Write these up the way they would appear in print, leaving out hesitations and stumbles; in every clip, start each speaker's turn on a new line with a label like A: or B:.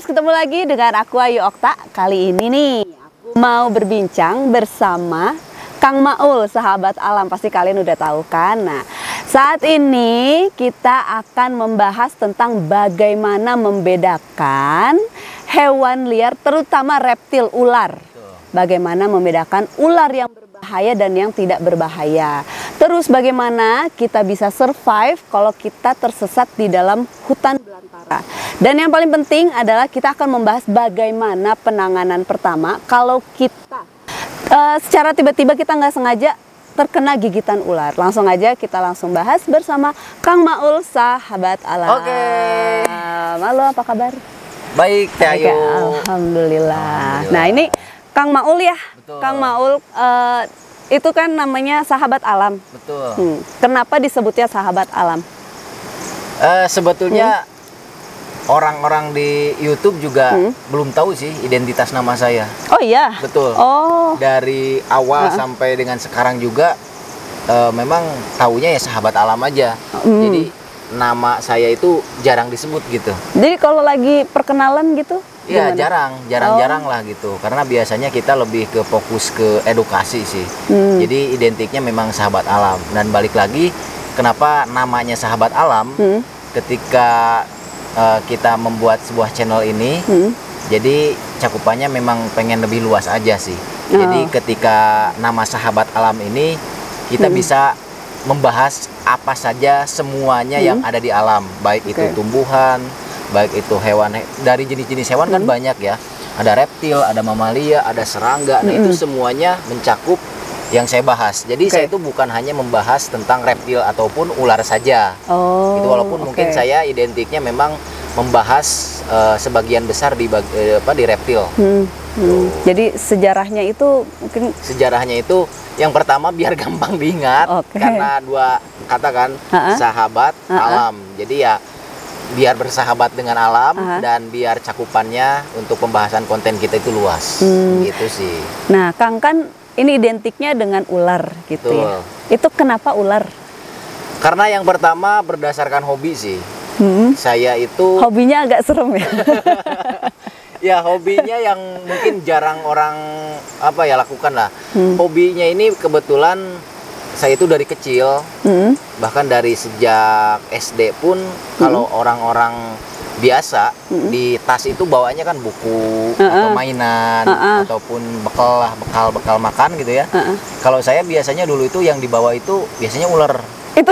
A: Viewers, ketemu lagi dengan aku Ayu Okta. Kali ini nih, aku mau berbincang bersama Kang Maul, sahabat alam. Pasti kalian udah tahu kan? Nah, saat ini kita akan membahas tentang bagaimana membedakan hewan liar, terutama reptil ular. Bagaimana membedakan ular yang berbahaya dan yang tidak berbahaya. Terus bagaimana kita bisa survive kalau kita tersesat di dalam hutan belantara. Dan yang paling penting adalah kita akan membahas bagaimana penanganan pertama kalau kita secara tiba-tiba kita nggak sengaja terkena gigitan ular. Langsung aja kita langsung bahas bersama Kang Maul, sahabat alam.
B: Oke.
A: Halo, apa kabar?
B: Baik, Teh Ayu.
A: Alhamdulillah. Nah, ini Kang Maul ya.
B: Betul.
A: Kang Maul itu kan namanya sahabat alam.
B: Betul.
A: Kenapa disebutnya sahabat alam?
B: Sebetulnya orang-orang di YouTube juga belum tahu sih identitas nama saya.
A: Oh iya.
B: Betul.
A: Oh.
B: Dari awal sampai dengan sekarang juga memang taunya ya sahabat alam aja. Jadi nama saya itu jarang disebut gitu.
A: Jadi kalau lagi perkenalan gitu?
B: Iya,
A: gimana?
B: jarang lah gitu. Karena biasanya kita lebih ke fokus ke edukasi sih. Jadi identiknya memang sahabat alam. Dan balik lagi, kenapa namanya sahabat alam? Ketika kita membuat sebuah channel ini, jadi cakupannya memang pengen lebih luas aja sih. Jadi ketika nama sahabat alam ini, kita bisa membahas apa saja semuanya yang ada di alam, baik itu tumbuhan, baik itu hewan. Dari jenis-jenis hewan kan banyak ya, ada reptil, ada mamalia, ada serangga. Nah itu semuanya mencakup yang saya bahas. Jadi saya itu bukan hanya membahas tentang reptil ataupun ular saja. Itu walaupun mungkin saya identiknya memang membahas sebagian besar di reptil.
A: Jadi sejarahnya itu mungkin
B: yang pertama biar gampang diingat, karena dua kata kan, sahabat alam. Jadi ya biar bersahabat dengan alam dan biar cakupannya untuk pembahasan konten kita itu luas. Gitu sih.
A: Nah, Kang kan ini identiknya dengan ular gitu ya. Itu kenapa ular?
B: Karena yang pertama berdasarkan hobi sih. Saya itu
A: hobinya agak serem ya.
B: Ya hobinya yang mungkin jarang orang lakukan lah. Hobinya ini kebetulan saya itu dari kecil, bahkan dari sejak SD pun kalau orang-orang biasa di tas itu bawanya kan buku atau mainan ataupun bekal makan gitu ya. Kalau saya biasanya dulu itu yang dibawa itu biasanya ular.
A: Itu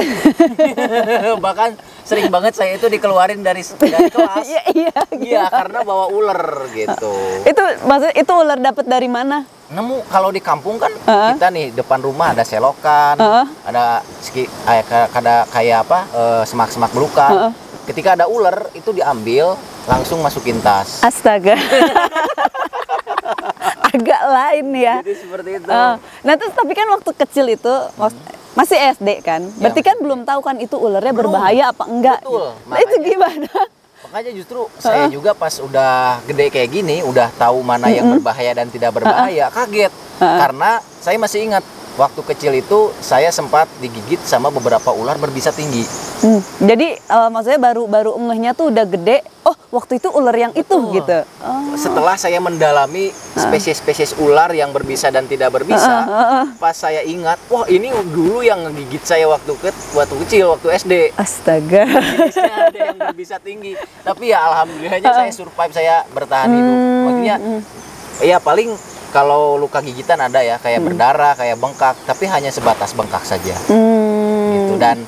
B: bahkan sering banget saya itu dikeluarin dari kelas. Iya, karena bawa ular gitu.
A: Itu maksudnya itu ular dapat dari mana?
B: Nemu kalau di kampung kan kita nih depan rumah ada selokan, ada kayak semak-semak belukar. Ketika ada ular itu diambil langsung masukin tas.
A: Astaga. Agak lain ya.
B: Jadi seperti itu.
A: Nah terus tapi kan waktu kecil itu masih SD kan, berarti kan belum tahu kan itu ularnya berbahaya apa enggak.
B: Betul.
A: Nah, itu gimana?
B: Makanya justru saya juga pas udah gede kayak gini, udah tahu mana yang berbahaya dan tidak berbahaya, kaget. Karena saya masih ingat waktu kecil itu saya sempat digigit sama beberapa ular berbisa tinggi.
A: Jadi maksudnya baru ngehnya tuh udah gede. Oh, waktu itu ular yang itu gitu.
B: Setelah saya mendalami spesies-spesies ular yang berbisa dan tidak berbisa, pas saya ingat, wah ini dulu yang ngegigit saya waktu kecil, waktu SD.
A: Astaga.
B: Jenisnya ada yang berbisa tinggi. Tapi ya alhamdulillahnya saya survive, saya bertahan hidup. Maksudnya ya paling kalau luka gigitan ada ya, kayak berdarah, kayak bengkak, tapi hanya sebatas bengkak saja. Gitu. Dan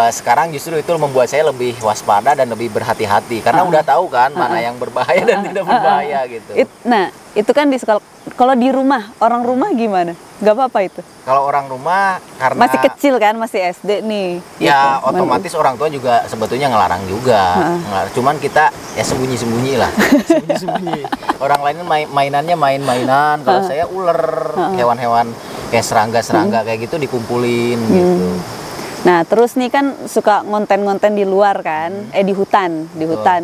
B: sekarang justru itu membuat saya lebih waspada dan lebih berhati-hati karena udah tahu kan mana yang berbahaya dan tidak berbahaya gitu.
A: Nah, itu kan di sekolah. Kalau di rumah, orang rumah gimana? Gak apa-apa itu?
B: Kalau orang rumah karena
A: masih kecil kan, masih SD nih.
B: Ya gitu. Otomatis orang tua juga sebetulnya ngelarang juga. Cuman kita ya sembunyi-sembunyi lah. Sembunyi-sembunyi. Orang lain mainannya main-mainan. Kalau saya ular, hewan-hewan kayak serangga kayak gitu dikumpulin gitu.
A: Nah terus nih kan suka ngonten-ngonten di luar kan, di hutan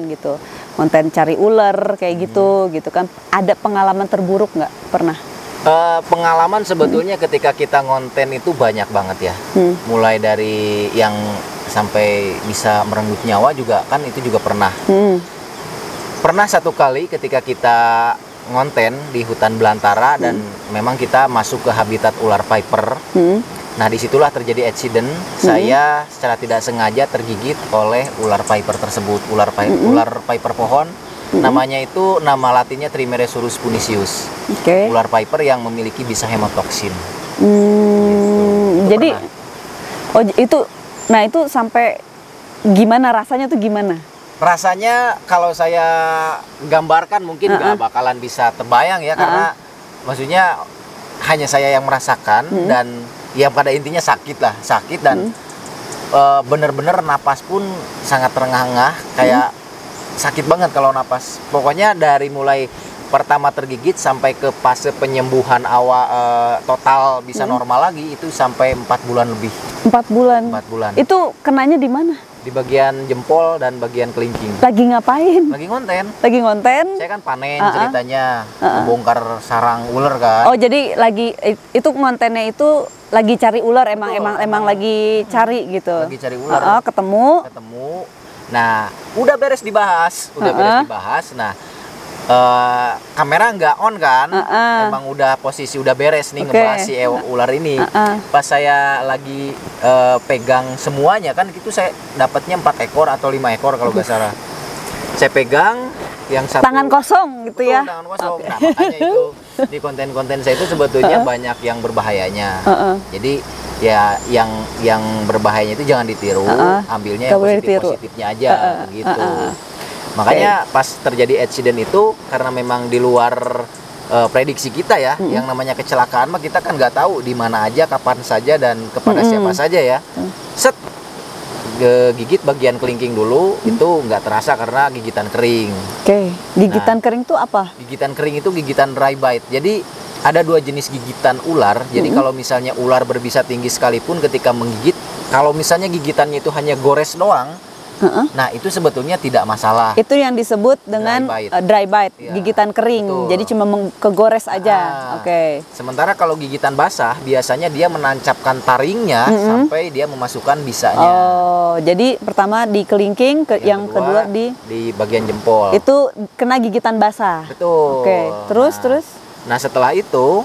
A: gitu, konten cari ular kayak gitu kan. Ada pengalaman terburuk nggak pernah?
B: Pengalaman sebetulnya ketika kita ngonten itu banyak banget ya. Mulai dari yang sampai bisa merenggut nyawa juga kan itu juga pernah. Pernah satu kali ketika kita ngonten di hutan belantara dan memang kita masuk ke habitat ular viper. Nah, disitulah terjadi accident. Saya secara tidak sengaja tergigit oleh ular viper tersebut. Ular viper pohon. Namanya itu, nama latinnya Trimeresurus puniceus. Ular viper yang memiliki bisa hemotoksin.
A: Jadi, itu sampai gimana rasanya tuh gimana?
B: Rasanya kalau saya gambarkan mungkin nggak bakalan bisa terbayang ya, karena maksudnya hanya saya yang merasakan dan ya pada intinya sakit dan bener-bener napas pun sangat terengah-engah, kayak sakit banget kalau napas. Pokoknya dari mulai pertama tergigit sampai ke fase penyembuhan awal total bisa normal lagi itu sampai 4 bulan lebih.
A: 4 bulan.
B: 4 bulan.
A: Itu kenanya di mana?
B: Di bagian jempol dan bagian kelingking.
A: Lagi ngapain?
B: Lagi ngonten.
A: Lagi ngonten?
B: Saya kan panen ceritanya, membongkar sarang ular kan.
A: Oh, jadi lagi itu ngontennya itu lagi cari ular, emang lagi cari gitu.
B: Lagi cari ular.
A: Ketemu.
B: Nah, udah beres dibahas. Nah, kamera nggak on kan? Emang udah posisi udah beres nih ngebahas si ular ini. Pas saya lagi pegang semuanya kan, itu saya dapatnya 4 ekor atau 5 ekor kalau nggak salah. Saya pegang yang satu.
A: Tangan kosong gitu ya?
B: Tangan kosong. Nah, makanya itu di konten-konten saya itu sebetulnya banyak yang berbahayanya. Jadi ya yang berbahayanya itu jangan ditiru, ambilnya yang positifnya aja gitu. Makanya pas terjadi accident itu karena memang di luar prediksi kita ya, yang namanya kecelakaan mah kita kan nggak tahu di mana aja, kapan saja dan kepada siapa saja ya. Set gigit bagian kelingking dulu, itu nggak terasa karena gigitan kering. Gigitan
A: kering itu apa?
B: Gigitan kering itu gigitan dry bite. Jadi ada 2 jenis gigitan ular. Jadi kalau misalnya ular berbisa tinggi sekalipun ketika menggigit, kalau misalnya gigitannya itu hanya gores doang, nah itu sebetulnya tidak masalah.
A: Itu yang disebut dengan dry bite,
B: ya,
A: gigitan kering. Betul. Jadi cuma kegores aja.
B: Sementara kalau gigitan basah, biasanya dia menancapkan taringnya sampai dia memasukkan bisanya.
A: Oh, jadi pertama di kelingking, yang kedua di
B: bagian jempol.
A: Itu kena gigitan basah.
B: Betul.
A: Terus?
B: Nah, setelah itu,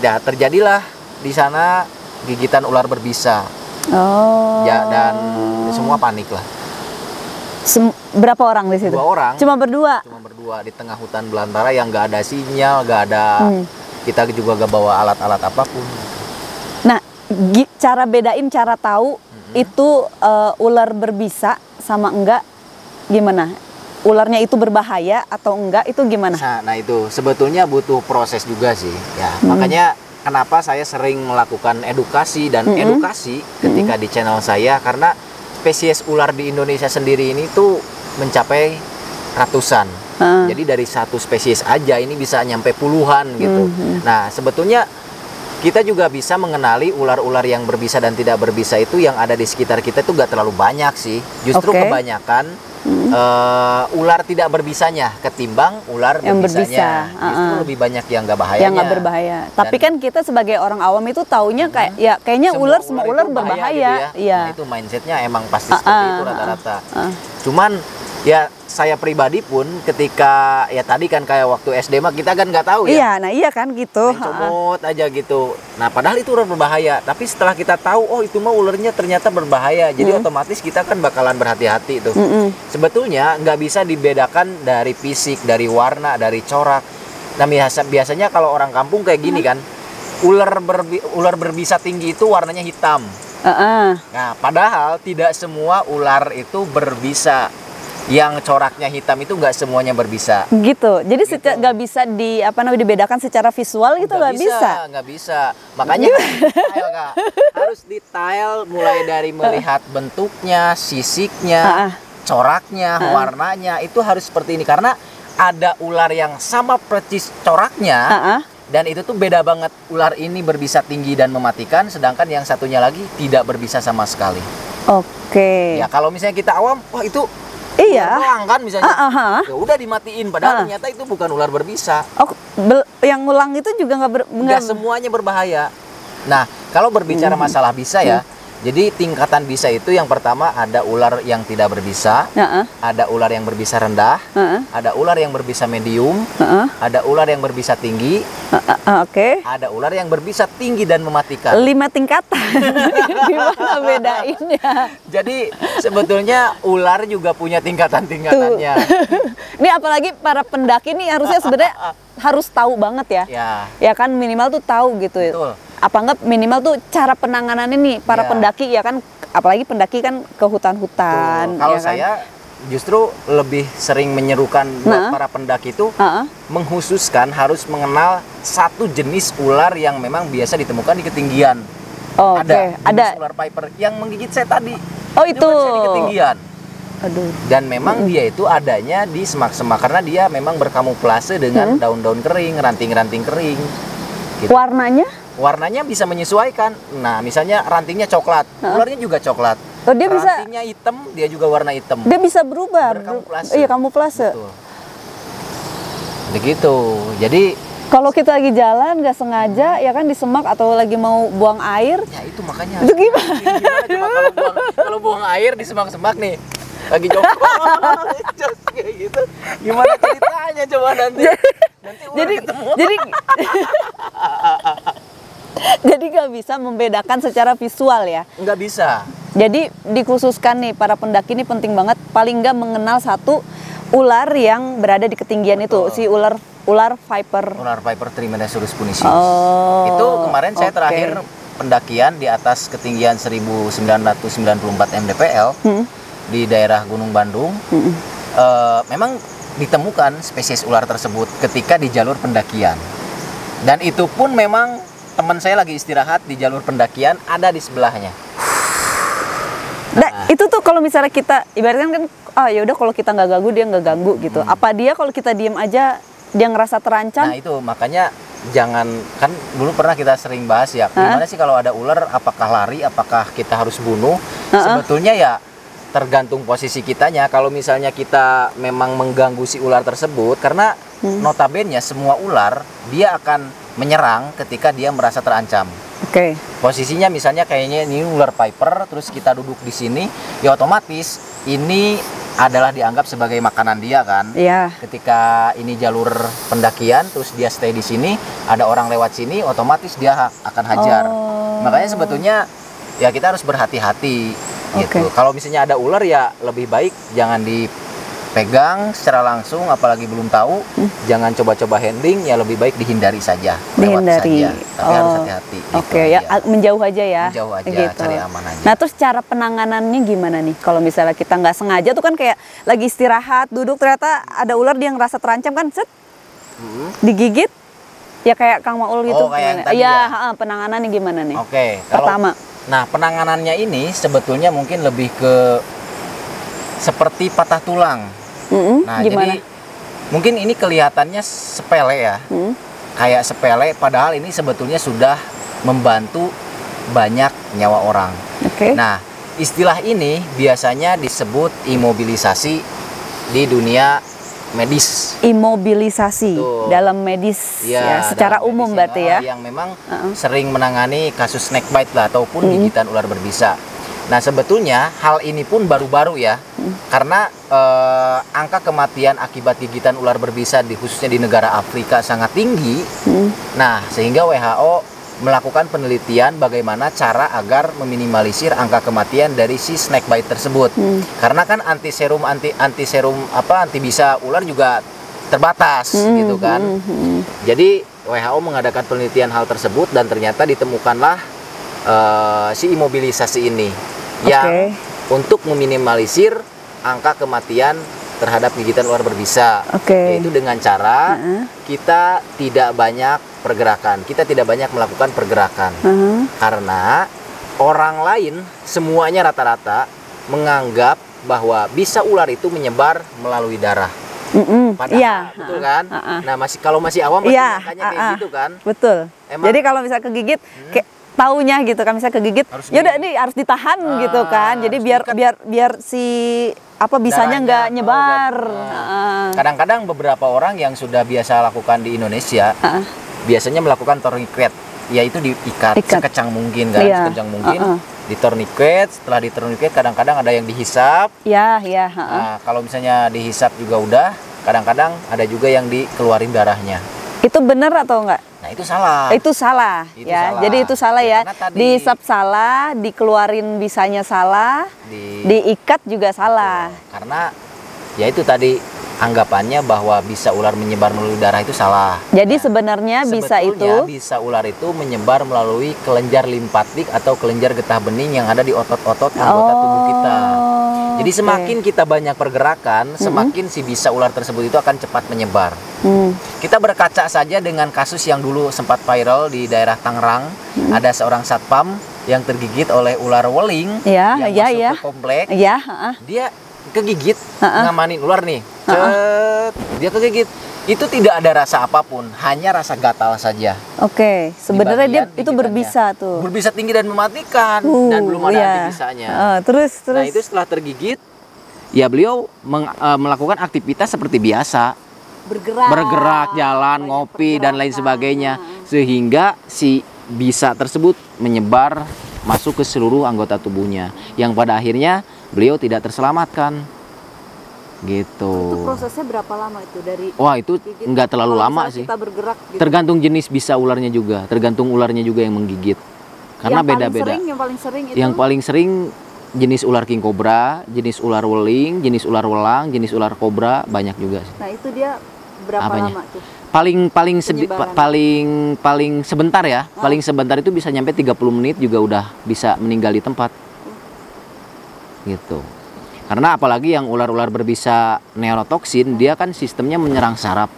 B: ya terjadilah di sana gigitan ular berbisa. Ya, dan semua panik lah.
A: Berapa orang di situ?
B: 2 orang.
A: Cuma berdua
B: di tengah hutan belantara yang nggak ada sinyal, nggak ada. Kita juga nggak bawa alat-alat apapun.
A: Nah, cara tahu itu ular berbisa sama enggak gimana? Ularnya itu berbahaya atau enggak, itu gimana?
B: Nah itu sebetulnya butuh proses juga sih ya. Makanya kenapa saya sering melakukan edukasi ketika di channel saya, karena spesies ular di Indonesia sendiri ini tuh mencapai ratusan. Jadi dari satu spesies aja ini bisa nyampe puluhan gitu. Nah, sebetulnya kita juga bisa mengenali ular-ular yang berbisa dan tidak berbisa itu yang ada di sekitar kita itu gak terlalu banyak sih. Justru kebanyakan ular tidak berbisanya ketimbang ular yang berbisanya. Justru lebih banyak yang nggak bahayanya.
A: Yang nggak berbahaya. Tapi kan kita sebagai orang awam itu taunya kayaknya semua ular berbahaya.
B: Gitu ya. Nah, itu mindsetnya emang pasti seperti itu rata-rata. Cuman ya saya pribadi pun ketika ya tadi kan kayak waktu SD mah kita kan nggak tahu ya.
A: Iya kan gitu.
B: Main comot aja gitu. Nah, padahal itu ular berbahaya. Tapi setelah kita tahu, oh itu mah ularnya ternyata berbahaya. Jadi otomatis kita kan bakalan berhati-hati tuh. Sebetulnya nggak bisa dibedakan dari fisik, dari warna, dari corak. Nah, biasanya kalau orang kampung kayak gini kan, ular berbisa tinggi itu warnanya hitam. Nah, padahal tidak semua ular itu berbisa. Yang coraknya hitam itu nggak semuanya berbisa.
A: Gitu. Jadi nggak bisa dibedakan secara visual gitu, nggak bisa.
B: Nggak bisa. Makanya harus detail mulai dari melihat bentuknya, sisiknya, coraknya, warnanya itu harus seperti ini, karena ada ular yang sama persis coraknya. Dan itu tuh beda banget, ular ini berbisa tinggi dan mematikan, sedangkan yang satunya lagi tidak berbisa sama sekali. Ya kalau misalnya kita awam, wah itu ulang kan misalnya, ya udah dimatiin, padahal ternyata itu bukan ular berbisa.
A: Yang ulang itu juga nggak
B: semuanya berbahaya. Nah, kalau berbicara masalah bisa ya, Jadi tingkatan bisa itu yang pertama ada ular yang tidak berbisa, ada ular yang berbisa rendah, ada ular yang berbisa medium, ada ular yang berbisa tinggi, ada ular yang berbisa tinggi dan mematikan.
A: 5 tingkatan. Gimana bedainnya?
B: Jadi sebetulnya ular juga punya tingkatan-tingkatannya.
A: Ini apalagi para pendaki nih harusnya sebenarnya harus tahu banget ya. Ya kan minimal tuh tahu gitu.
B: Betul.
A: Apa enggak minimal tuh cara penanganannya nih para pendaki ya kan, apalagi pendaki kan ke hutan-hutan.
B: Kalau
A: ya kan?
B: saya justru lebih sering menyerukan buat para pendaki itu menghususkan harus mengenal satu jenis ular yang memang biasa ditemukan di ketinggian. Ada jenis ular viper yang menggigit saya tadi.
A: Oh itu.
B: Di ketinggian.
A: Aduh.
B: Dan memang dia itu adanya di semak-semak karena dia memang berkamuflase dengan daun-daun kering, ranting-ranting kering. Gitu. Warnanya bisa menyesuaikan. Nah, misalnya rantingnya coklat, ularnya juga coklat.
A: Oh, dia
B: rantingnya hitam, dia juga warna hitam.
A: Dia bisa berubah.
B: Berkamuflase.
A: Iya, kamuflase.
B: Betul. Begitu. Jadi
A: kalau kita lagi jalan nggak sengaja ya kan di semak atau lagi mau buang air.
B: Ya itu makanya.
A: Itu gimana?
B: Coba kalau buang air di semak-semak nih. Lagi jongkok kayak gitu. Gimana ceritanya coba nanti? Nanti
A: jadi jadi nggak bisa membedakan secara visual ya?
B: Nggak bisa.
A: Jadi dikhususkan nih para pendaki ini penting banget paling nggak mengenal satu ular yang berada di ketinggian. Betul. Itu si ular viper.
B: Ular viper Trimeresurus punisius. Itu kemarin saya terakhir pendakian di atas ketinggian 1994 mdpl di daerah Gunung Bandung. Memang ditemukan spesies ular tersebut ketika di jalur pendakian. Dan itu pun memang teman saya lagi istirahat di jalur pendakian ada di sebelahnya.
A: Nah, itu tuh kalau misalnya kita ibaratkan kan, ya udah kalau kita nggak ganggu dia nggak ganggu gitu. Apa dia kalau kita diem aja dia ngerasa terancam?
B: Nah itu makanya jangan, kan dulu pernah kita sering bahas ya. Gimana sih kalau ada ular, apakah lari, apakah kita harus bunuh? Sebetulnya ya tergantung posisi kitanya. Kalau misalnya kita memang mengganggu si ular tersebut, karena notabene semua ular dia akan menyerang ketika dia merasa terancam. Posisinya misalnya kayaknya ini ular viper, terus kita duduk di sini, ya otomatis ini adalah dianggap sebagai makanan dia kan. Ketika ini jalur pendakian, terus dia stay di sini, ada orang lewat sini, otomatis dia akan hajar. Makanya sebetulnya ya kita harus berhati-hati. Gitu. Kalau misalnya ada ular ya lebih baik jangan dipegang secara langsung, apalagi belum tahu. Jangan coba-coba handling, ya lebih baik dihindari saja.
A: Dihindari.
B: Tapi harus hati-hati.
A: Ya menjauh aja ya.
B: Menjauh aja,
A: gitu.
B: cari aman aja.
A: Nah terus cara penanganannya gimana nih? Kalau misalnya kita nggak sengaja tuh kan kayak lagi istirahat, duduk ternyata ada ular dia ngerasa terancam kan, digigit. Ya kayak Kang Maul gitu. Iya, penanganannya gimana nih? Pertama.
B: Nah, penanganannya ini sebetulnya mungkin lebih ke seperti patah tulang. Nah,
A: gimana?
B: jadi mungkin ini kelihatannya sepele ya. Kayak sepele, padahal ini sebetulnya sudah membantu banyak nyawa orang. Nah, istilah ini biasanya disebut imobilisasi di dunia medis.
A: Imobilisasi dalam medis ya, secara umum berarti ya.
B: Yang memang sering menangani kasus snake bite lah ataupun gigitan ular berbisa. Nah sebetulnya hal ini pun baru-baru ya, karena angka kematian akibat gigitan ular berbisa khususnya di negara Afrika sangat tinggi. Nah sehingga WHO melakukan penelitian bagaimana cara agar meminimalisir angka kematian dari si snake bite tersebut. Karena kan anti bisa ular juga terbatas gitu kan. Jadi WHO mengadakan penelitian hal tersebut dan ternyata ditemukanlah si imobilisasi ini yang untuk meminimalisir angka kematian terhadap gigitan ular berbisa. Yaitu dengan cara kita tidak banyak pergerakan, kita tidak banyak melakukan pergerakan, karena orang lain semuanya rata-rata menganggap bahwa bisa ular itu menyebar melalui darah. Padahal betul kan? Nah kalau masih awam masih makanya kayak gitu kan? Betul.
A: Jadi kalau bisa kegigit, kayak taunya gitu kan, bisa kegigit, ya udah ini harus ditahan gitu kan. Jadi biar si bisanya nggak nyebar.
B: Kadang-kadang beberapa orang yang sudah biasa lakukan di Indonesia biasanya melakukan tourniquet, yaitu diikat sekecang mungkin kan, sekecang mungkin. di tourniquet. Setelah di tourniquet kadang-kadang ada yang dihisap.
A: Ya, ya.
B: Nah, kalau misalnya dihisap juga udah, kadang-kadang ada juga yang dikeluarin darahnya.
A: Itu benar atau enggak?
B: Nah, itu salah.
A: Itu salah,
B: Itu
A: ya.
B: salah.
A: Jadi itu salah ya.
B: Karena tadi-
A: Dihisap salah, dikeluarin bisanya salah, diikat juga salah.
B: Karena ya itu tadi anggapannya bahwa bisa ular menyebar melalui darah itu salah.
A: Jadi sebenarnya bisa
B: Sebetulnya
A: itu
B: bisa ular itu menyebar melalui kelenjar limfatik atau kelenjar getah bening yang ada di otot-otot anggota tubuh kita. Jadi
A: oke.
B: semakin kita banyak pergerakan, semakin si bisa ular tersebut itu akan cepat menyebar.
A: Hmm.
B: Kita berkaca saja dengan kasus yang dulu sempat viral di daerah Tangerang. Ada seorang satpam yang tergigit oleh ular weling
A: Ya,
B: yang
A: ya,
B: masuk
A: ya.
B: ke komplek.
A: Ya,
B: Dia kegigit, ngamanin ular nih. Cet, dia kegigit. Itu tidak ada rasa apapun, hanya rasa gatal saja.
A: Oke. Sebenarnya dia
B: bagian
A: itu
B: gigitannya.
A: berbisa tuh.
B: Berbisa tinggi dan mematikan, dan belum ada
A: ya.
B: anti-bisanya.
A: Terus
B: Nah, itu setelah tergigit, ya beliau melakukan aktivitas seperti biasa. Bergerak, jalan, ngopi, dan lain sebagainya. Sehingga si bisa tersebut menyebar masuk ke seluruh anggota tubuhnya. Yang pada akhirnya beliau tidak terselamatkan. Gitu.
A: Itu prosesnya berapa lama itu dari
B: Wah, itu
A: gigit?
B: nggak terlalu
A: Kalau
B: lama
A: misalnya
B: sih.
A: Kita bergerak gitu.
B: Tergantung jenis bisa ularnya juga. Tergantung ularnya juga yang menggigit. Karena beda-beda.
A: Yang paling sering itu
B: Yang paling sering jenis ular king cobra, jenis ular weling, jenis ular welang, jenis ular kobra, banyak juga sih.
A: Nah, itu dia berapa
B: Apanya?
A: lama tuh?
B: Paling paling sebentar ya. Paling sebentar itu bisa nyampe 30 menit juga udah bisa meninggal di tempat. Gitu. Karena apalagi yang ular-ular berbisa neurotoksin, dia kan sistemnya menyerang saraf.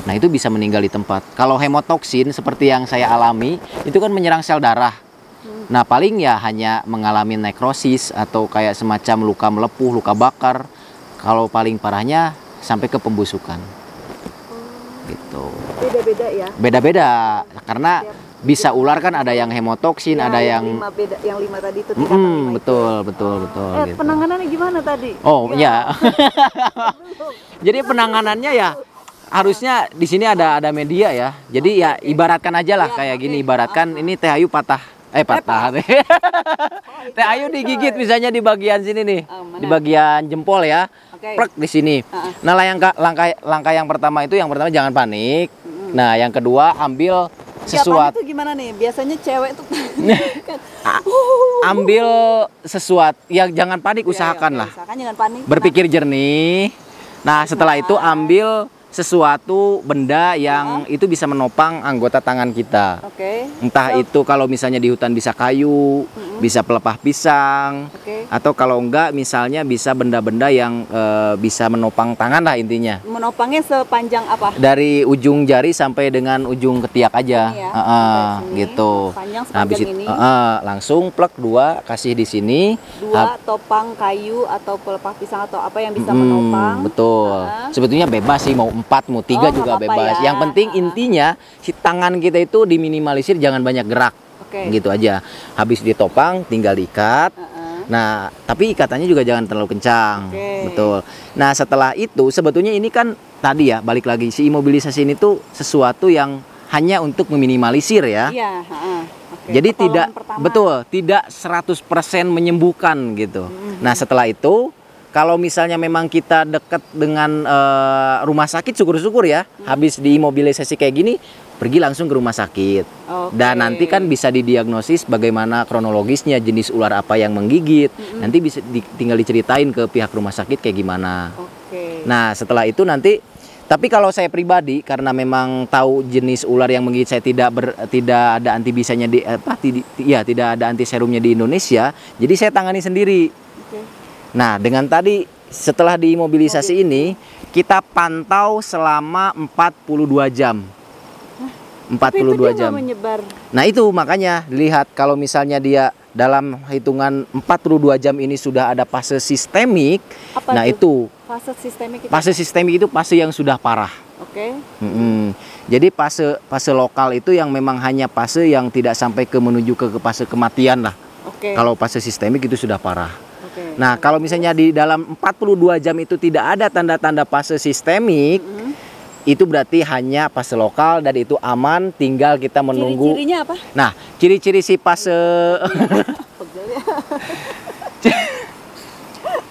B: Nah, itu bisa meninggal di tempat. Kalau hemotoksin seperti yang saya alami, itu kan menyerang sel darah. Nah, paling ya hanya mengalami nekrosis atau kayak semacam luka melepuh, luka bakar. Kalau paling parahnya sampai ke pembusukan. Gitu.
A: Beda-beda ya.
B: Beda-beda karena bisa ular kan ada yang hemotoksin, ada yang
A: yang 5 tadi itu tingkatan 5 itu.
B: betul gitu.
A: Penanganannya gimana tadi?
B: Oh ya. Jadi penanganannya ya harusnya di sini ada media ya. Jadi ya ibaratkan aja lah kayak gini, ibaratkan ini Teh Ayu patah. Teh Ayu digigit misalnya di bagian sini nih. Di bagian jempol ya. Plek di sini. Nah, langkah yang pertama jangan panik. Nah, yang kedua ambil sesuatu.
A: Itu gimana nih? Biasanya cewek tuh
B: ambil sesuatu ya, jangan panik, usahakan lah.
A: Usahakan jangan panik.
B: Berpikir jernih. Nah, setelah itu ambil sesuatu benda yang itu bisa menopang anggota tangan kita. Entah itu kalau misalnya di hutan bisa kayu, bisa pelepah pisang, atau kalau enggak misalnya bisa benda-benda yang bisa menopang tangan lah intinya.
A: Menopangnya sepanjang apa?
B: Dari ujung jari sampai dengan ujung ketiak aja. Gitu.
A: Panjang
B: Nah, habis
A: sepanjang
B: itu
A: ini.
B: langsung plek 2 kasih di sini.
A: 2 topang kayu atau pelepah pisang atau apa yang bisa menopang.
B: Betul. Sebetulnya bebas sih, mau 4 mau 3 juga
A: nggak apa-apa
B: bebas.
A: ya.
B: Yang penting intinya si tangan kita itu diminimalisir, jangan banyak gerak. Gitu aja. Habis ditopang tinggal diikat. Nah, tapi ikatannya juga jangan terlalu kencang. Betul. Nah, setelah itu sebetulnya ini kan tadi ya balik lagi si imobilisasi ini tuh sesuatu yang hanya untuk meminimalisir ya.
A: Iya,
B: Jadi tidak 100% menyembuhkan gitu. Nah, setelah itu kalau misalnya memang kita dekat dengan rumah sakit, syukur-syukur ya, habis diimobilisasi kayak gini, pergi langsung ke rumah sakit. Dan nanti kan bisa didiagnosis bagaimana kronologisnya, jenis ular apa yang menggigit. Nanti bisa tinggal diceritain ke pihak rumah sakit kayak gimana. Nah, setelah itu nanti, tapi kalau saya pribadi karena memang tahu jenis ular yang menggigit saya tidak ada antibisanya tidak ada antiserumnya di Indonesia, jadi saya tangani sendiri. Nah, dengan tadi setelah diimobilisasi ini kita pantau selama 42 jam. 42 jam. Nah, itu makanya dilihat kalau misalnya dia dalam hitungan 42 jam ini sudah ada fase sistemik. Nah, itu
A: fase sistemik itu.
B: Fase sistemik itu fase yang sudah parah. Jadi fase lokal itu yang memang hanya fase yang tidak sampai menuju ke fase kematian lah. Kalau fase sistemik itu sudah parah. Nah, kalau misalnya di dalam 42 jam itu tidak ada tanda-tanda fase sistemik, itu berarti hanya fase lokal dan itu aman, tinggal kita menunggu.
A: Ciri-cirinya apa?
B: Nah, ciri-ciri si fase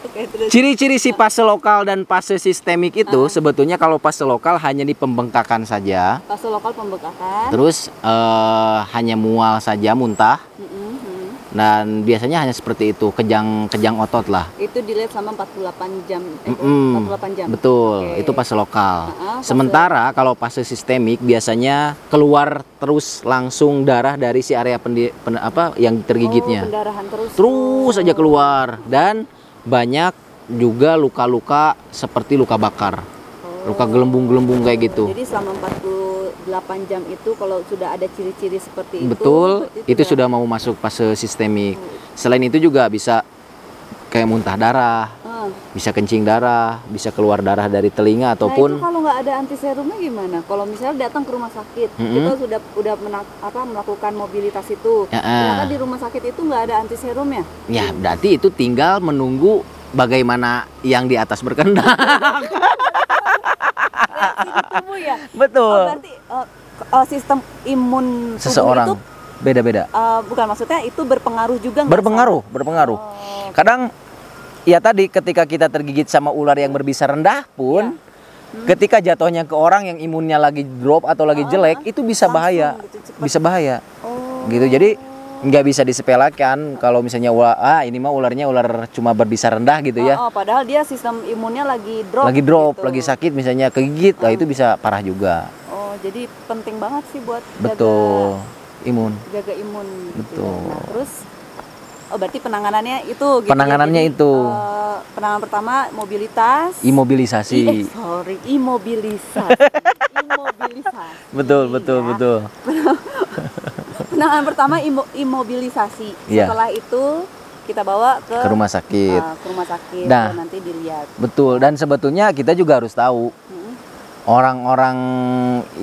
A: Oke, terus.
B: Ciri-ciri si fase lokal dan fase sistemik itu sebetulnya kalau fase lokal hanya di pembengkakan saja.
A: Fase lokal pembengkakan.
B: Terus hanya mual saja, muntah. Dan biasanya hanya seperti itu, kejang otot lah.
A: Itu dilihat sama 48 jam. 48 jam.
B: Betul,
A: Oke.
B: itu fase lokal.
A: Fase-
B: Sementara kalau fase sistemik biasanya keluar terus langsung darah dari si area yang tergigitnya.
A: Pendarahan terus.
B: Terus aja keluar, dan banyak juga luka-luka seperti luka bakar. Luka gelembung-gelembung kayak gitu.
A: Jadi selama 48 jam itu kalau sudah ada ciri-ciri seperti
B: Betul, itu sudah mau masuk fase sistemik. Selain itu juga bisa kayak muntah darah, bisa kencing darah, bisa keluar darah dari telinga
A: Nah,
B: ataupun
A: itu kalau nggak ada antiserumnya gimana? Kalau misalnya datang ke rumah sakit, kita udah melakukan mobilitas itu, ternyata di rumah sakit itu nggak ada antiserumnya.
B: ya berarti itu tinggal menunggu bagaimana yang di atas berkehendak.
A: Reaksi di tubuh ya.
B: Betul.
A: Berarti sistem imun tubuh
B: Seseorang
A: itu
B: beda-beda.
A: bukan, maksudnya itu berpengaruh juga nggak?
B: Berpengaruh. Kadang ya tadi ketika kita tergigit sama ular yang berbisa rendah pun, ketika jatuhnya ke orang yang imunnya lagi drop atau lagi jelek, itu bisa
A: Langsung
B: bahaya.
A: gitu, cepet.
B: Bisa bahaya.
A: Oh.
B: Gitu. Jadi nggak bisa disepelekan kalau misalnya ini mah ularnya ular cuma berbisa rendah gitu ya.
A: Padahal dia sistem imunnya lagi drop.
B: Lagi drop,
A: gitu.
B: lagi sakit misalnya kegigit, itu bisa parah juga.
A: Oh, jadi penting banget sih buat
B: Betul. Imun.
A: jaga imun. Gitu
B: Betul.
A: ya. Nah, terus berarti penanganannya itu gitu.
B: Penanganannya
A: ya. Jadi,
B: itu.
A: penanganan pertama mobilitas.
B: Imobilisasi.
A: Imobilisasi. Imobilisasi.
B: Betul.
A: Penanganan pertama imobilisasi.
B: Iya.
A: Setelah itu kita bawa ke
B: Ke rumah sakit.
A: ke rumah sakit.
B: Nah.
A: Dan nanti dilihat.
B: Betul, dan sebetulnya kita juga harus tahu orang-orang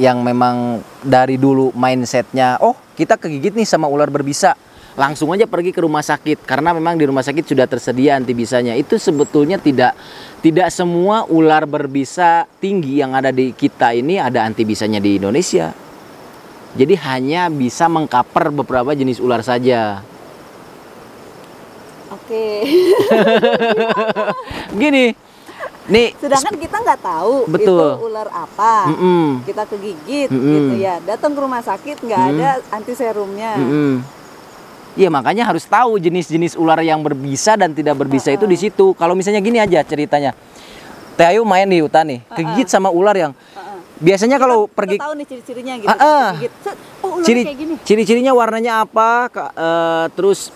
B: yang memang dari dulu mindsetnya, oh kita kegigit nih sama ular berbisa, langsung aja pergi ke rumah sakit karena memang di rumah sakit sudah tersedia antibisanya. Itu sebetulnya tidak semua ular berbisa tinggi yang ada di kita ini ada antibisanya di Indonesia. Jadi hanya bisa mengcover beberapa jenis ular saja.
A: Oke.
B: Gini, nih.
A: Sedangkan kita nggak tahu
B: Betul.
A: itu ular apa. Kita kegigit gitu ya. Datang ke rumah sakit nggak ada antiserumnya.
B: Ya makanya harus tahu jenis-jenis ular yang berbisa dan tidak berbisa itu di situ. Kalau misalnya gini aja ceritanya, Teh Ayu main di hutan nih, kegigit sama ular yang biasanya kalau pergi
A: tahu nih ciri-cirinya gitu. Kegigit. Oh, ular kayak gini.
B: Ciri-cirinya warnanya apa, terus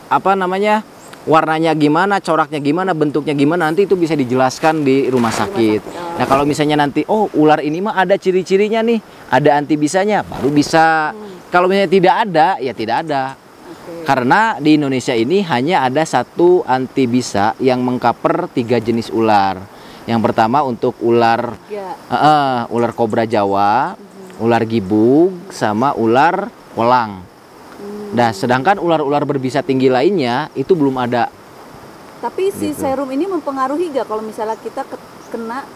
B: apa namanya, warnanya gimana, coraknya gimana, bentuknya gimana, nanti itu bisa dijelaskan di rumah sakit. Nah kalau misalnya nanti, oh ular ini mah ada ciri-cirinya nih, ada antibisanya, baru bisa. Kalau misalnya tidak ada, ya tidak ada. Karena di Indonesia ini hanya ada satu antibisa yang mengcover 3 jenis ular. Yang pertama untuk ular ular kobra Jawa, ular gibug, sama ular welang. Nah, sedangkan ular-ular berbisa tinggi lainnya itu belum ada.
A: Tapi si serum ini mempengaruhi gak kalau misalnya kita kena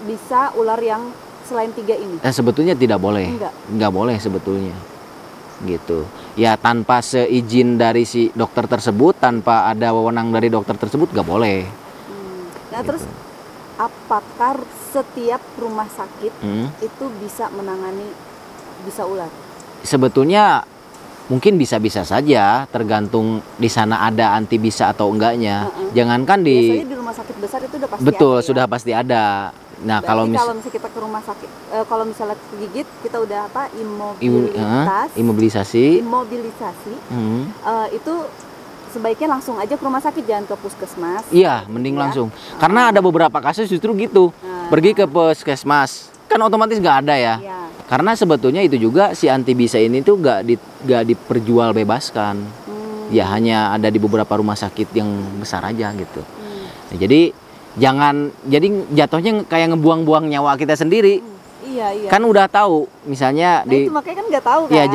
A: bisa ular yang selain 3 ini?
B: Sebetulnya tidak boleh. Nggak boleh sebetulnya. Gitu. Ya tanpa seizin dari si dokter tersebut, tanpa ada wewenang dari dokter tersebut nggak boleh.
A: Nah,
B: gitu.
A: Terus apakah setiap rumah sakit itu bisa menangani bisa ular?
B: Sebetulnya mungkin bisa-bisa saja, tergantung di sana ada antibisa atau enggaknya. Jangankan
A: Biasanya di rumah sakit besar itu udah pasti
B: betul
A: ada,
B: sudah pasti ada. Nah, kalau
A: misalnya kita ke rumah sakit, kalau misalnya kegigit kita udah apa imobilisasi, itu sebaiknya langsung aja ke rumah sakit, jangan ke puskesmas.
B: Iya, mending langsung. Karena ada beberapa kasus justru gitu, pergi ke puskesmas, kan otomatis nggak ada ya. Karena sebetulnya itu juga si antibisa ini tuh nggak diperjual bebaskan, ya hanya ada di beberapa rumah sakit yang besar aja gitu. Nah, jadi jatuhnya kayak ngebuang-buang nyawa kita sendiri.
A: Iya.
B: Kan udah tahu, misalnya
A: itu makanya kan nggak tahu kan.
B: Ya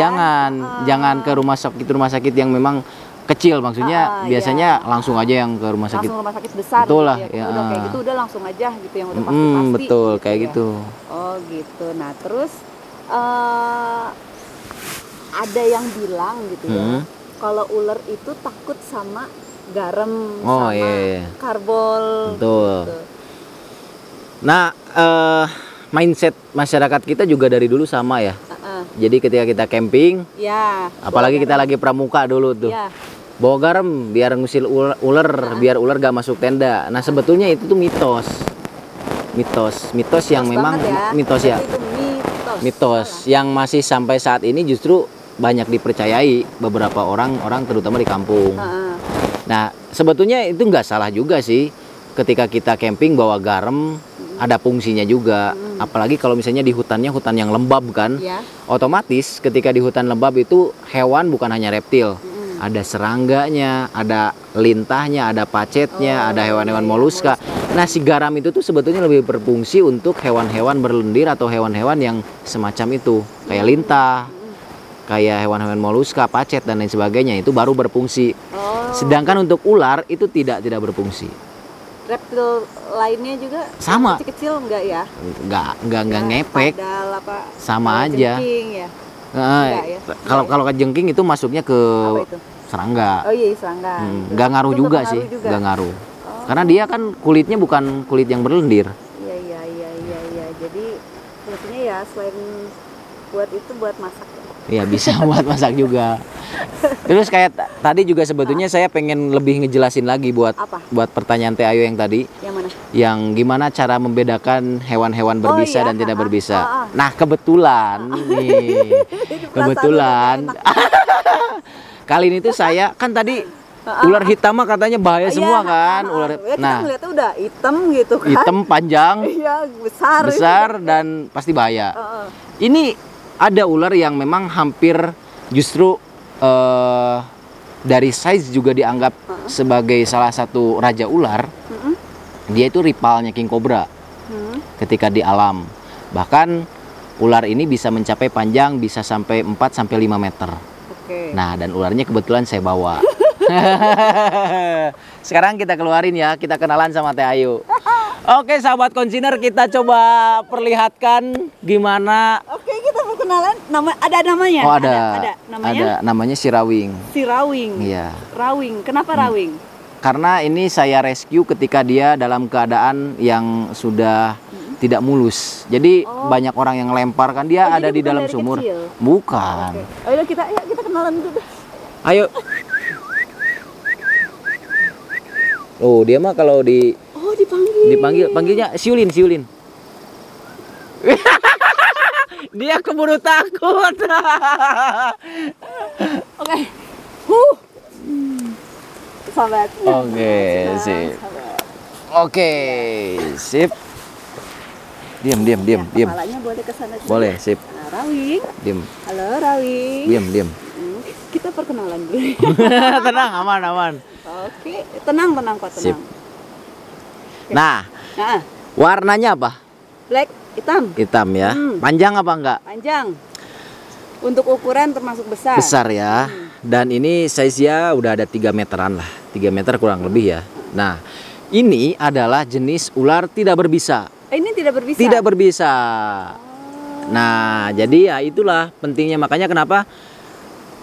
B: jangan ke rumah sakit yang memang kecil, maksudnya biasanya langsung aja yang ke rumah sakit.
A: Langsung rumah sakit besar.
B: Betul lah.
A: Ya. Udah kayak gitu udah langsung aja gitu yang udah pasti-pasti.
B: Betul
A: gitu
B: kayak
A: ya.
B: gitu.
A: Oh gitu. Nah terus ada yang bilang gitu ya, kalau ular itu takut sama garam,
B: Oh,
A: sama
B: iya.
A: karbol.
B: Betul.
A: Gitu.
B: Nah, mindset masyarakat kita juga dari dulu sama ya. Jadi ketika kita camping,
A: Ya.
B: apalagi
A: bawa
B: kita
A: garam.
B: lagi pramuka dulu tuh,
A: Ya.
B: bawa garam biar ngusil ular, biar ular gak masuk tenda. Nah sebetulnya itu tuh mitos yang memang
A: Banget ya.
B: mitos ya,
A: Berarti itu
B: mitos yang masih sampai saat ini justru banyak dipercayai beberapa orang terutama di kampung.
A: Heeh.
B: Nah sebetulnya itu nggak salah juga sih, ketika kita camping bawa garam ada fungsinya juga. Apalagi kalau misalnya di hutan yang lembab kan,
A: Ya.
B: otomatis ketika di hutan lembab itu hewan bukan hanya reptil, ada serangganya, ada lintahnya, ada pacetnya, ada hewan-hewan moluska. Nah si garam itu tuh sebetulnya lebih berfungsi untuk hewan-hewan berlendir atau hewan-hewan yang semacam itu, kayak lintah, kayak hewan-hewan moluska, pacet dan lain sebagainya, itu baru berfungsi.
A: Oh.
B: Sedangkan untuk ular itu tidak berfungsi.
A: Reptil lainnya juga
B: Sama.
A: kecil-kecil enggak ya?
B: Nggak ngepek,
A: Padahal apa?
B: sama aja.
A: Jengking ya.
B: Nah,
A: ya?
B: kalau kejengking itu masuknya ke
A: Apa itu?
B: serangga.
A: Oh iya, serangga.
B: Nggak ngaruh
A: Itu
B: juga
A: nggak
B: sih,
A: ngaruh juga.
B: nggak ngaruh. Karena dia kan kulitnya bukan kulit yang berlendir.
A: Iya. Jadi fungsinya ya selain buat itu buat masak ya.
B: Ya bisa buat masak juga. Terus kayak tadi juga sebetulnya saya pengen lebih ngejelasin lagi buat
A: Apa?
B: pertanyaan Teh Ayu yang tadi,
A: Yang mana?
B: yang gimana cara membedakan hewan-hewan berbisa
A: iya,
B: dan tidak berbisa.
A: ah.
B: Nah kebetulan nih, kebetulan kali ini tuh saya kan tadi ular hitam mah katanya bahaya semua kan, ular.
A: Ya, kita
B: Nah
A: ngeliatnya udah hitam gitu kan.
B: hitam panjang,
A: Iya, besar.
B: dan pasti bahaya.
A: Heeh.
B: Ini ada ular yang memang hampir justru dari size juga dianggap sebagai salah satu raja ular. Dia itu rivalnya king cobra ketika di alam. Bahkan ular ini bisa mencapai panjang bisa sampai 4 sampai 5 meter.
A: Oke.
B: Nah, dan ularnya kebetulan saya bawa. Sekarang kita keluarin ya, kita kenalan sama Teh Ayu. Oke, sahabat konsinyur, kita coba perlihatkan gimana.
A: Oke, kita mau kenalan. Ada namanya?
B: Oh, ada.
A: Namanya?
B: Ada, namanya si Rawing.
A: Si Rawing.
B: Iya.
A: Rawing. Kenapa Rawing?
B: Karena ini saya rescue ketika dia dalam keadaan yang sudah tidak mulus. Jadi banyak orang yang lempar kan, dia
A: Oh,
B: ada
A: jadi
B: di
A: bukan
B: dalam
A: dari
B: sumur.
A: kecil?
B: Bukan.
A: Oke. Ayo kita kenalan dulu deh.
B: Ayo. Oh, dia mah kalau
A: Oh,
B: dipanggilnya siulin. Dia keburu takut.
A: Oke. Sahabat.
B: Oke, sip. Oke, sip. Diam.
A: Kepalanya boleh ke sana.
B: Boleh, sip.
A: Nah, Rawing.
B: Diam.
A: Halo Rawing.
B: Diam.
A: Kita perkenalan dulu.
B: Tenang, aman.
A: Oke, tenang kok, tenang.
B: Sip. Nah,
A: Nah,
B: warnanya apa?
A: black, hitam,
B: Hitam ya. Panjang apa enggak?
A: panjang. Untuk ukuran termasuk besar.
B: Besar ya. Dan ini size-nya udah ada 3 meteran lah. 3 meter kurang lebih ya. Nah, ini adalah jenis ular tidak berbisa.
A: Ini tidak berbisa.
B: Tidak berbisa. Nah, jadi ya itulah pentingnya. Makanya kenapa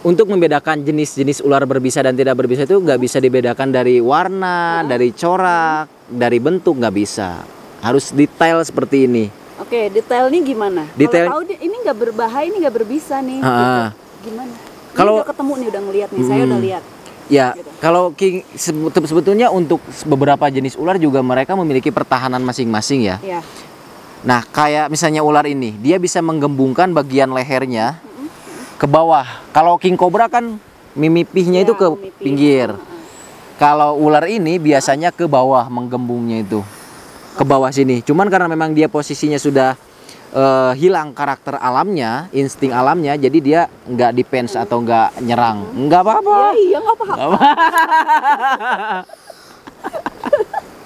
B: untuk membedakan jenis-jenis ular berbisa dan tidak berbisa itu nggak bisa dibedakan dari warna, dari corak, dari bentuk, nggak bisa. Harus detail seperti ini.
A: Oke, detailnya gimana?
B: Detail-
A: Kalau tahu ini nggak berbahaya, ini nggak berbisa nih.
B: Ah.
A: Gitu. Gimana?
B: Kalau-
A: Ini udah ketemu nih, udah ngeliat nih. Saya udah lihat.
B: Ya,
A: Gitu.
B: kalau sebetulnya untuk beberapa jenis ular juga mereka memiliki pertahanan masing-masing ya.
A: Ya.
B: Nah, kayak misalnya ular ini, dia bisa menggembungkan bagian lehernya ke bawah. Kalau king cobra kan mimipihnya itu ke
A: memipih.
B: pinggir. Kalau ular ini biasanya ke bawah menggembungnya itu. Ke bawah sini. Cuman karena memang dia posisinya sudah hilang karakter alamnya, insting alamnya, jadi dia nggak defense atau nggak nyerang. Nggak apa-apa.
A: Iya, nggak apa-apa.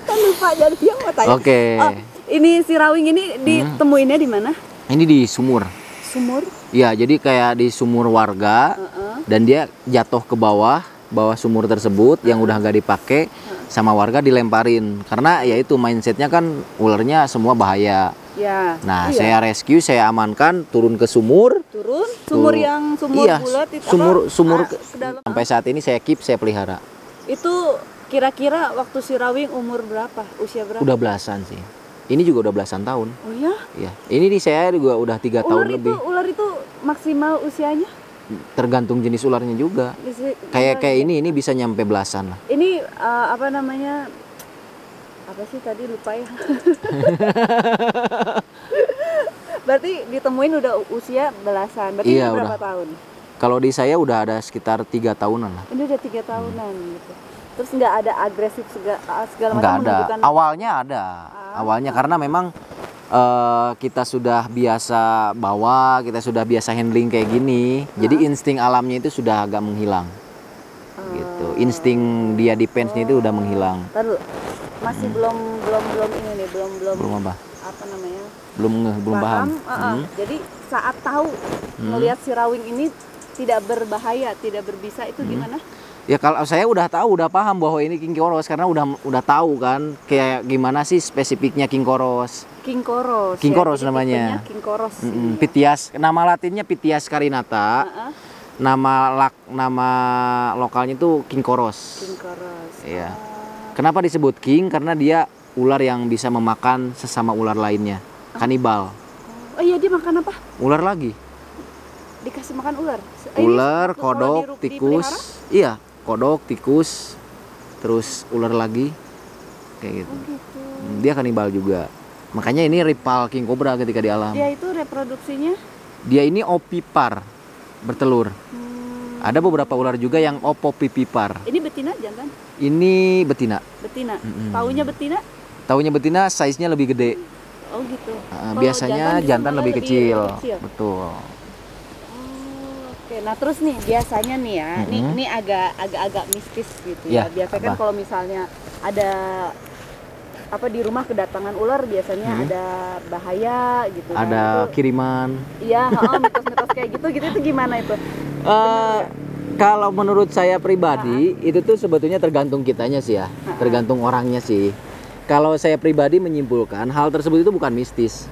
A: Kan lupa jadi dia mau tanya.
B: Oke.
A: Oh, ini si Rawing ini ditemuinnya di mana?
B: Ini di sumur.
A: Sumur.
B: Ya, jadi kayak di sumur warga dan dia jatuh ke bawah sumur tersebut yang udah nggak dipakai sama warga dilemparin. Karena ya itu mindsetnya kan ularnya semua bahaya.
A: Ya.
B: Nah,
A: iya.
B: saya rescue, saya amankan, turun ke sumur.
A: Turun sumur
B: Tuh.
A: yang sumur
B: Iya,
A: bulat itu
B: sumur
A: ke dalam.
B: sampai saat ini saya keep, saya pelihara.
A: Itu kira-kira waktu si Rawing umur berapa? Usia berapa?
B: Udah belasan sih. Ini juga udah belasan tahun.
A: Oh ya?
B: Iya. Ini nih saya juga udah 3 tahun lebih.
A: Ular itu maksimal usianya?
B: Tergantung jenis ularnya juga. Kayak ini bisa nyampe belasan lah.
A: Ini apa namanya? Apa sih tadi lupa ya? Berarti ditemuin udah usia belasan. Berarti
B: Iya,
A: berapa
B: udah.
A: tahun?
B: Kalau di saya udah ada sekitar 3 tahunan lah.
A: Ini udah 3 tahunan gitu. Terus nggak ada agresif segala
B: Nggak
A: macam
B: ada.
A: menunjukkan.
B: Awalnya ada. Awalnya karena memang kita sudah biasa bawa, kita sudah biasa handling kayak gini. Jadi insting alamnya itu sudah agak menghilang. Gitu. Insting dia defense-nya itu udah menghilang.
A: Taruh. Masih belum ini nih,
B: Belum apa?
A: apa namanya?
B: Belum paham.
A: Jadi saat tahu melihat si Rawing ini tidak berbahaya, tidak berbisa itu gimana?
B: Ya kalau saya udah tahu, udah paham bahwa ini king koros karena udah tahu kan kayak gimana sih spesifiknya king koros.
A: King koros.
B: King koros
A: Jadi
B: namanya.
A: tipenya King koros. Ini ya.
B: Pitias, nama latinnya Pitias carinata. Nama lokalnya itu king koros.
A: King koros.
B: Iya. Kenapa disebut king? Karena dia ular yang bisa memakan sesama ular lainnya. Kanibal.
A: Oh iya, dia makan apa?
B: Ular lagi.
A: Dikasih makan ular.
B: Ular,
A: Waktu
B: kodok,
A: kalau
B: tikus. Iya, kodok, tikus, terus ular lagi. Kayak gitu.
A: Oh gitu.
B: Dia kanibal juga. Makanya ini rival king cobra ketika di alam.
A: Dia itu reproduksinya
B: Dia ini opipar, bertelur. Ada beberapa ular juga yang opopipipar.
A: ini betina jangan?
B: Ini betina.
A: Betina. Taunya betina?
B: Taunya betina size-nya lebih gede.
A: Oh gitu. Kalau
B: Biasanya jantan
A: malah
B: lebih kecil.
A: kecil.
B: Betul.
A: Oke, nah terus nih biasanya nih ya, ini agak mistis gitu ya.
B: Ya,
A: Biasanya kan
B: apa?
A: kalau misalnya ada apa di rumah kedatangan ular biasanya ada bahaya gitu. Nah,
B: Ada
A: itu-
B: kiriman.
A: Iya, mitos-mitos kayak gitu itu gimana itu?
B: Kalau menurut saya pribadi itu tuh sebetulnya tergantung kitanya sih ya, tergantung orangnya sih. Kalau saya pribadi menyimpulkan hal tersebut itu bukan mistis.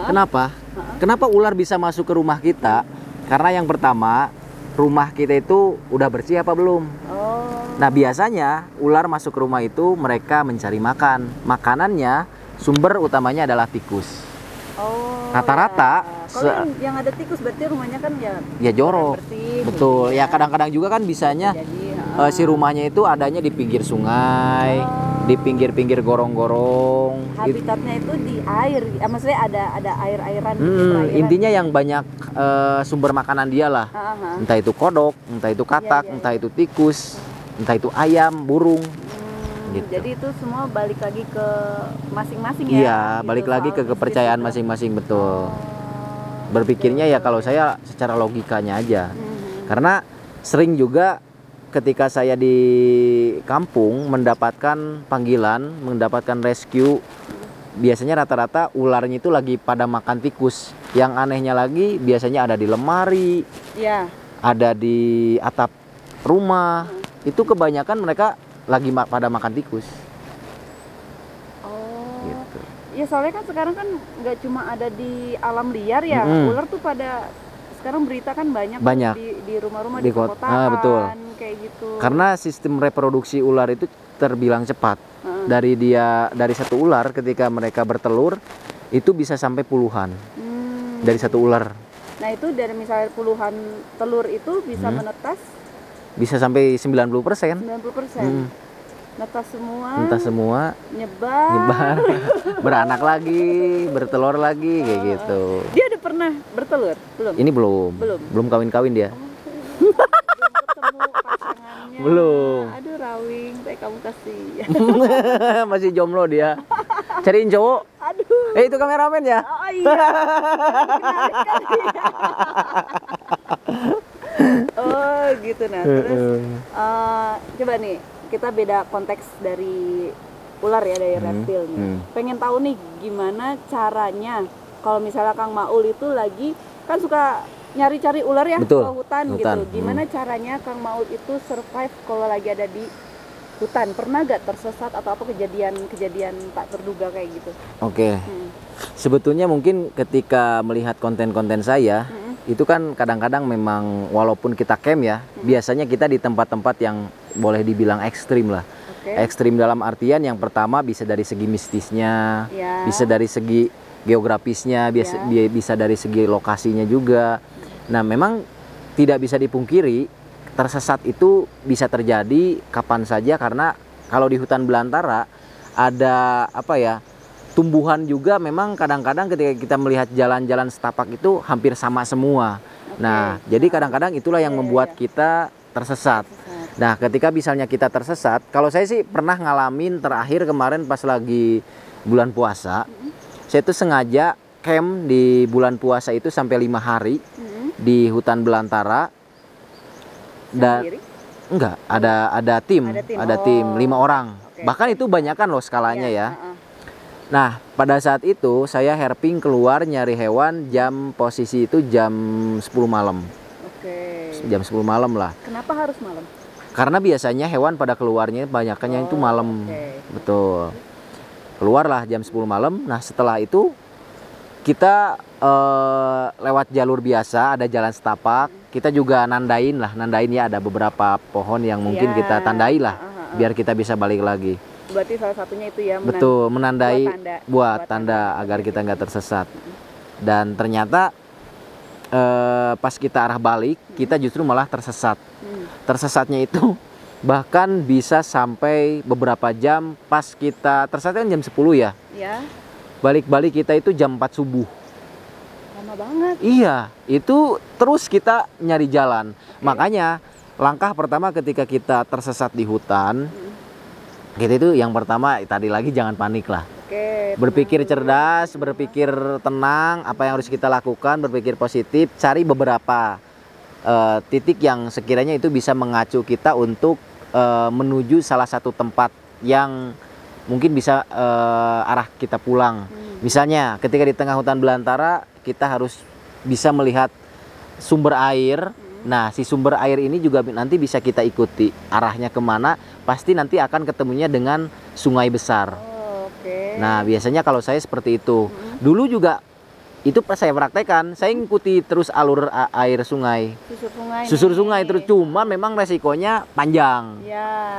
B: Kenapa? Kenapa ular bisa masuk ke rumah kita? Karena yang pertama, rumah kita itu udah bersih apa belum?
A: Oh.
B: Nah biasanya ular masuk ke rumah itu mereka mencari makan. Makanannya sumber utamanya adalah tikus.
A: Oh.
B: Rata-rata
A: ya. Kalau yang ada tikus berarti rumahnya kan
B: Ya jorok.
A: bersih.
B: Betul. Ya kadang-kadang juga kan bisanya
A: Jadi
B: si rumahnya itu adanya di pinggir sungai, di pinggir-pinggir gorong-gorong.
A: habitatnya itu di air. Maksudnya ada air-airan gitu, perairan.
B: Intinya yang banyak sumber makanan dia lah. Entah itu kodok, entah itu katak,
A: Iya.
B: entah itu tikus, entah itu ayam, burung. Gitu.
A: Jadi itu semua balik lagi ke masing-masing ya.
B: Iya,
A: gitu,
B: balik lagi
A: soal
B: ke
A: mistis
B: kepercayaan
A: itu.
B: masing-masing, betul. Berpikirnya ya kalau saya secara logikanya aja. Karena sering juga ketika saya di kampung mendapatkan panggilan, mendapatkan rescue, biasanya rata-rata ularnya itu lagi pada makan tikus. Yang anehnya lagi biasanya ada di lemari,
A: Iya.
B: ada di atap rumah. Itu kebanyakan mereka lagi pada makan tikus.
A: Oh.
B: Gitu.
A: Ya soalnya kan sekarang kan nggak cuma ada di alam liar ya. Ular tuh pada sekarang berita kan banyak.
B: Banyak.
A: Di rumah-rumah
B: Di
A: di
B: kota.
A: perkotaan
B: Betul.
A: kayak gitu.
B: Karena sistem reproduksi ular itu terbilang cepat. Dari satu ular ketika mereka bertelur itu bisa sampai puluhan dari satu ular.
A: Nah itu dari misalnya puluhan telur itu bisa menetas
B: Bisa sampai 90%.
A: 90%. Netas semua.
B: Entah semua
A: Nyebar.
B: beranak lagi, bertelur lagi kayak gitu.
A: Dia udah pernah bertelur? Belum.
B: Ini belum.
A: Belum.
B: Belum kawin-kawin dia.
A: Belum ketemu pasangannya.
B: Belum.
A: Aduh Rawing, kamu kasih.
B: Masih jomblo dia. Cariin cowok.
A: Aduh.
B: Itu kameramen ya?
A: Oh iya. Oh gitu nah. Terus coba nih kita beda konteks dari ular ya, dari reptil nih. Pengen tahu nih gimana caranya kalau misalnya Kang Maul itu lagi kan suka nyari-cari ular ya.
B: Betul.
A: Ke hutan gitu. Gimana caranya Kang Maul itu survive kalau lagi ada di hutan? Pernah gak tersesat atau apa kejadian tak terduga kayak gitu?
B: Oke. Sebetulnya mungkin ketika melihat konten-konten saya itu kan kadang-kadang memang walaupun kita camp ya, biasanya kita di tempat-tempat yang boleh dibilang ekstrim lah.
A: Oke.
B: Ekstrim dalam artian yang pertama bisa dari segi mistisnya,
A: Ya.
B: bisa dari segi geografisnya, bisa dari segi lokasinya juga. Nah, memang tidak bisa dipungkiri tersesat itu bisa terjadi kapan saja, karena kalau di hutan belantara ada apa ya, tumbuhan juga memang kadang-kadang ketika kita melihat jalan-jalan setapak itu hampir sama semua. Nah, jadi kadang-kadang itulah yang membuat kita tersesat. Nah, ketika misalnya kita tersesat, kalau saya sih pernah ngalamin terakhir kemarin pas lagi bulan puasa, saya tuh sengaja camp di bulan puasa itu sampai 5 hari di hutan belantara. Dan enggak, ada tim, ada tim 5 orang. Bahkan itu banyakan loh skalanya ya. Nah, pada saat itu saya herping keluar nyari hewan posisi itu jam 10 malam. Jam 10 malam lah.
A: Kenapa harus malam?
B: Karena biasanya hewan pada keluarnya banyakannya itu malam. Betul. Keluarlah jam 10 malam. Nah, setelah itu kita lewat jalur biasa, ada jalan setapak. Kita juga nandain ya, ada beberapa pohon yang mungkin kita tandai lah biar kita bisa balik lagi.
A: Berarti salah satunya itu ya,
B: betul, menandai buat tanda agar kita nggak tersesat. Dan ternyata pas kita arah balik, kita justru malah tersesat. Tersesatnya itu bahkan bisa sampai beberapa jam. Pas kita tersesat kan jam 10 ya. Balik-balik kita itu jam 4 subuh.
A: Lama banget.
B: Iya, itu terus kita nyari jalan. Makanya langkah pertama ketika kita tersesat di hutan, kita itu yang pertama tadi lagi jangan panik lah. Berpikir cerdas, berpikir tenang, apa yang harus kita lakukan, berpikir positif, cari beberapa titik yang sekiranya itu bisa mengacu kita untuk menuju salah satu tempat yang mungkin bisa arah kita pulang. Misalnya ketika di tengah hutan belantara kita harus bisa melihat sumber air. Nah, si sumber air ini juga nanti bisa kita ikuti arahnya kemana, pasti nanti akan ketemunya dengan sungai besar. Nah, biasanya kalau saya seperti itu. Dulu juga itu pas saya praktekkan, saya ngikuti terus alur air sungai. Susur sungai terus, cuma memang resikonya panjang.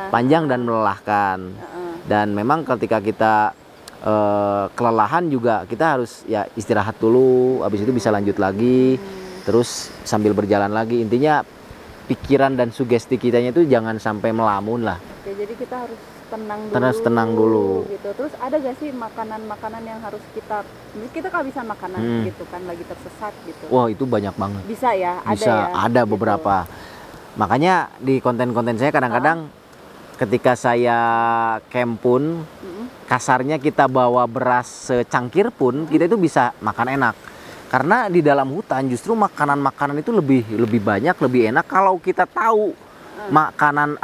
B: Panjang dan melelahkan. Dan memang ketika kita kelelahan juga kita harus ya istirahat dulu, habis itu bisa lanjut lagi, terus sambil berjalan lagi. Intinya pikiran dan sugesti kitanya itu jangan sampai melamun lah.
A: Jadi kita harus
B: tenang dulu.
A: Gitu. Terus ada gak sih makanan-makanan yang harus kita kehabisan makanan gitu kan lagi tersesat gitu?
B: Wah, itu banyak banget.
A: Bisa ya?
B: Bisa, ada beberapa. Makanya di konten-konten saya kadang-kadang ketika saya camp pun, kasarnya kita bawa beras secangkir pun, kita itu bisa makan enak. Karena di dalam hutan justru makanan-makanan itu lebih banyak, lebih enak kalau kita tahu makanan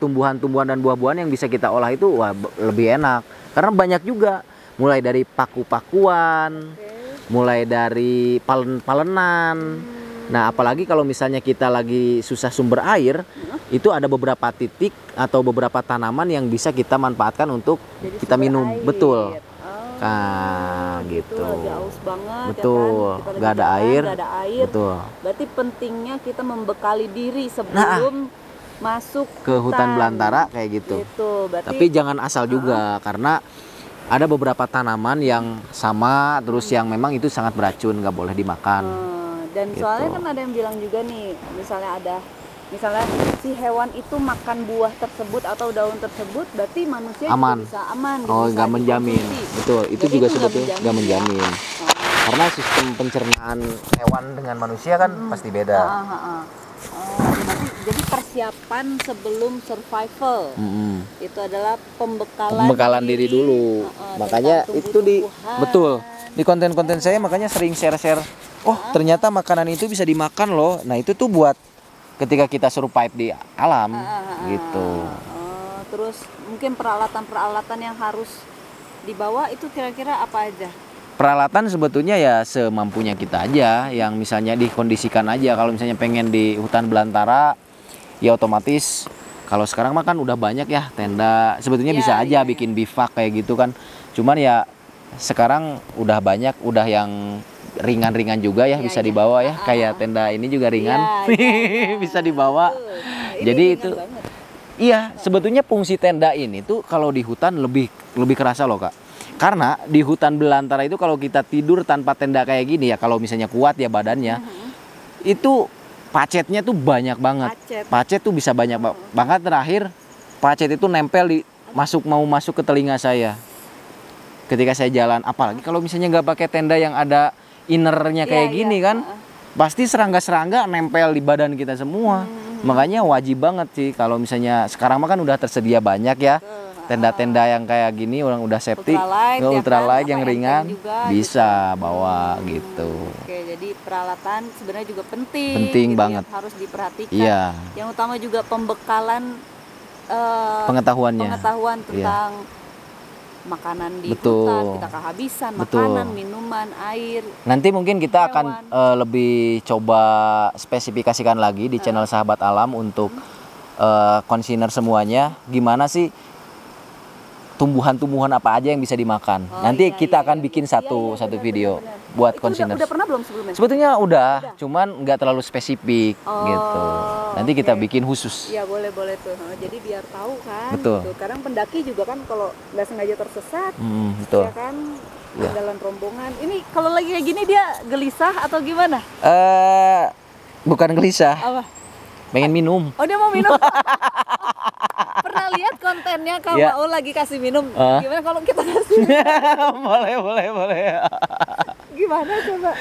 B: tumbuhan-tumbuhan dan buah-buahan yang bisa kita olah itu lebih enak. Karena banyak juga, mulai dari paku-pakuan, mulai dari palen-palenan. Nah, apalagi kalau misalnya kita lagi susah sumber air, itu ada beberapa titik atau beberapa tanaman yang bisa kita manfaatkan untuk kita minum. Betul. Nah, gitu.
A: Lagi haus banget,
B: betul.
A: Ya kan?
B: Gak ada air.
A: Betul. Berarti pentingnya kita membekali diri sebelum masuk
B: ke hutan belantara kayak gitu. Tapi jangan asal juga, karena ada beberapa tanaman yang sama terus yang memang itu sangat beracun, nggak boleh dimakan.
A: Dan gitu. Soalnya kan ada yang bilang juga nih, misalnya si hewan itu makan buah tersebut atau daun tersebut, berarti manusia juga bisa aman.
B: Oh, nggak menjamin. Betul, itu juga sebetulnya nggak menjamin. Karena sistem pencernaan hewan dengan manusia kan pasti beda.
A: Jadi persiapan sebelum survival itu adalah
B: pembekalan diri dulu. Makanya itu betul di konten-konten saya makanya sering share. Oh, ternyata makanan itu bisa dimakan loh. Nah, itu tuh buat ketika kita survive di alam gitu.
A: Terus mungkin peralatan-peralatan yang harus dibawa itu kira-kira apa aja?
B: Peralatan sebetulnya ya semampunya kita aja, yang misalnya dikondisikan aja. Kalau misalnya pengen di hutan belantara, ya otomatis kalau sekarang mah kan udah banyak ya tenda. Sebetulnya bisa aja bikin bivak kayak gitu kan. Cuman ya sekarang udah banyak, udah yang ringan-ringan juga ya, bisa dibawa ya. Kayak tenda ini juga ringan, bisa dibawa. Jadi itu Iya, sebetulnya fungsi tenda ini tuh kalau di hutan lebih kerasa loh, Kak. Karena di hutan belantara itu kalau kita tidur tanpa tenda kayak gini ya, kalau misalnya kuat ya badannya, itu pacetnya tuh banyak banget. Pacet tuh bisa banyak banget. Terakhir pacet itu nempel di mau masuk ke telinga saya. Ketika saya jalan, apalagi kalau misalnya nggak pakai tenda yang ada innernya kayak gini kan, pasti serangga-serangga nempel di badan kita semua. Makanya wajib banget sih kalau misalnya sekarang mah kan udah tersedia banyak ya tenda-tenda yang kayak gini, orang udah safety, ultralight yang ringan bisa bawa gitu.
A: Oke, jadi peralatan sebenarnya juga penting.
B: Penting
A: gitu
B: banget.
A: Ya, harus diperhatikan.
B: Iya.
A: Yang utama juga pembekalan
B: pengetahuan
A: tentang makanan di hutan, kita kehabisan makanan, minuman, air.
B: Nanti mungkin kita akan lebih coba spesifikasikan lagi di channel Sahabat Alam untuk konsumer semuanya, gimana sih tumbuhan-tumbuhan apa aja yang bisa dimakan. Nanti kita akan bikin satu video buat konsumer.
A: Udah pernah belum sebelumnya?
B: Sebetulnya udah, cuman nggak terlalu spesifik gitu. Nanti kita bikin khusus.
A: Iya, boleh tuh. Jadi biar tahu kan.
B: Betul.
A: Gitu. Kadang pendaki juga kan kalau nggak sengaja tersesat,
B: betul.
A: Ya kan, jalan rombongan. Ini kalau lagi kayak gini dia gelisah atau gimana?
B: Bukan gelisah.
A: Apa?
B: Pengen minum.
A: Oh, dia mau minum. Pernah lihat kontennya Kang Maul lagi kasih minum. Gimana kalau kita kasih minum?
B: boleh.
A: Gimana coba?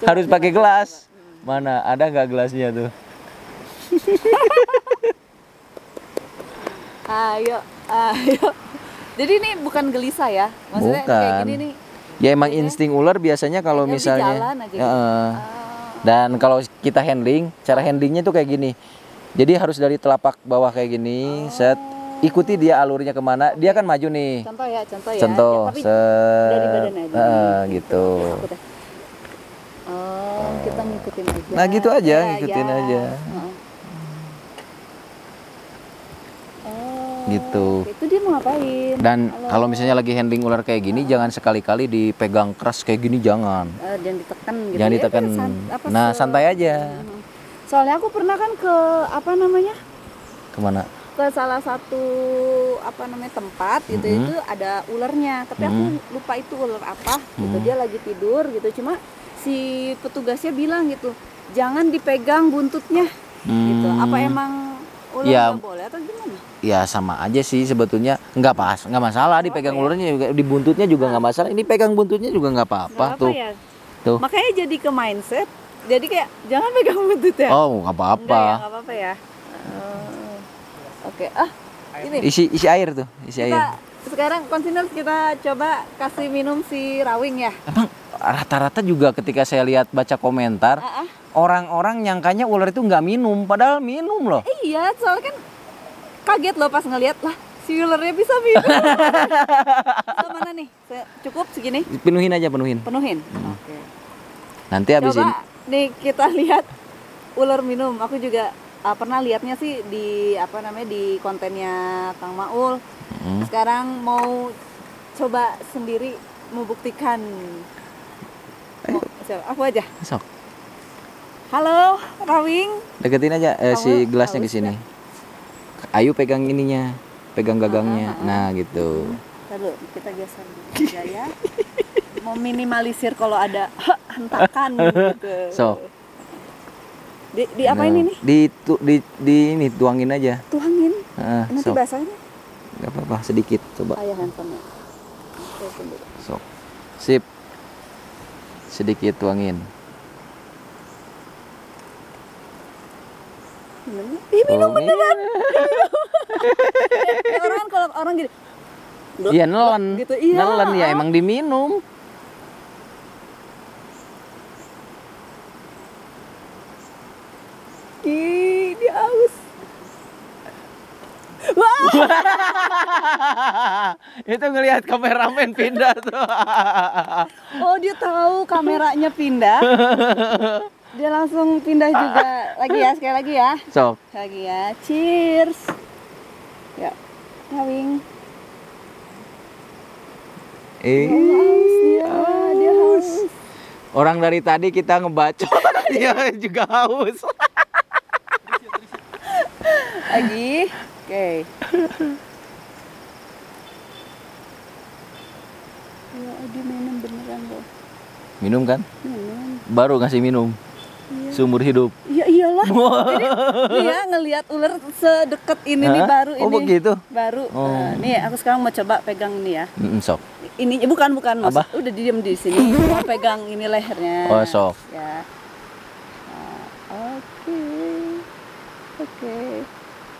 B: Harus pakai gelas. Mana? Ada nggak gelasnya tuh?
A: Ayo. Jadi ini bukan gelisah ya? Maksudnya kayak gini nih.
B: Ya emang insting ular biasanya kalau misalnya.
A: Jalan aja gitu.
B: Dan kalau kita handling, cara handlingnya tuh kayak gini. Jadi harus dari telapak bawah kayak gini, set. Ikuti dia alurnya kemana, dia kan maju nih. Contoh,
A: tapi
B: set.
A: dari badan aja.
B: Gitu.
A: Kita ngikutin aja.
B: Nah gitu aja, ngikutin aja. Gitu.
A: Itu dia mau ngapain?
B: Dan kalau misalnya lagi handling ular kayak gini, jangan sekali-kali dipegang keras kayak gini, jangan.
A: Jangan ditekan gitu.
B: Jangan ditekan. Santai aja.
A: Soalnya aku pernah kan ke
B: Kemana?
A: Ke salah satu tempat gitu, itu ada ularnya, tapi aku lupa itu ular apa gitu. Dia lagi tidur gitu, cuma si petugasnya bilang gitu, jangan dipegang buntutnya gitu. Apa emang ular nggak boleh atau gimana?
B: Ya sama aja sih sebetulnya, nggak masalah dipegang ularnya juga, di buntutnya juga nggak masalah. Ini pegang buntutnya juga nggak apa-apa tuh.
A: Ya? Tuh. Makanya jadi ke mindset, jadi kayak jangan pegang buntutnya.
B: Oh nggak apa-apa.
A: Nggak apa-apa ya. Oke. Ini
B: isi air tuh, air.
A: Sekarang konsiners kita coba kasih minum si rawing ya.
B: Emang rata-rata juga ketika saya lihat baca komentar, orang-orang nyangkanya ular itu nggak minum, padahal minum loh.
A: Iya, soalnya kan kaget loh pas ngelihat, lah si ularnya bisa minum. Mana nih? Cukup segini?
B: Penuhin aja. Penuhin.
A: Oke.
B: Nanti habis ini.
A: Nih kita lihat ular minum. Aku juga pernah lihatnya sih di di kontennya Kang Maul. Sekarang mau coba sendiri membuktikan. Aku aja.
B: Sok.
A: Halo, rawing.
B: Deketin aja si gelasnya ke sini. Ayo pegang ininya, pegang gagangnya. Nah, gitu.
A: Lalu kita geser aja ya. Meminimalisir kalau ada hentakan gitu.
B: So.
A: Di apa ini nih?
B: Di ini tuangin aja.
A: Tuangin. Nanti basahnya?
B: Gak apa-apa, sedikit coba.
A: Ayah handphone-nya.
B: So. Sip. Sedikit tuangin.
A: Minum beneran. Orang kan kalau orang gini.
B: Iya nelen.
A: Gitu, iya.
B: Nelen ya emang diminum.
A: Dia aus. Wah.
B: Itu ngelihat kameramen pindah tuh.
A: Oh, dia tahu kameranya pindah. Dia langsung pindah juga. Lagi ya, sekali lagi ya.
B: Sok.
A: Lagi ya. Cheers. Ya. Rawing. Dia haus.
B: Orang dari tadi kita ngebacot, dia juga haus.
A: Lagi. Oke. Ya, diminum beneran loh.
B: Minum kan?
A: Minum.
B: Baru ngasih minum.
A: Iya.
B: Seumur hidup.
A: Iya iyalah. Ini dia ngelihat ular sedekat ini nih
B: Hah?
A: baru
B: Oh,
A: ini.
B: begitu?
A: Baru.
B: Oh.
A: Nih aku sekarang mau coba pegang ini ya.
B: Sok.
A: Ini bukan maksud.
B: Apa?
A: Udah diem di sini. Mau pegang ini lehernya.
B: Oh, sok.
A: Ya. Nah, oke. Oke.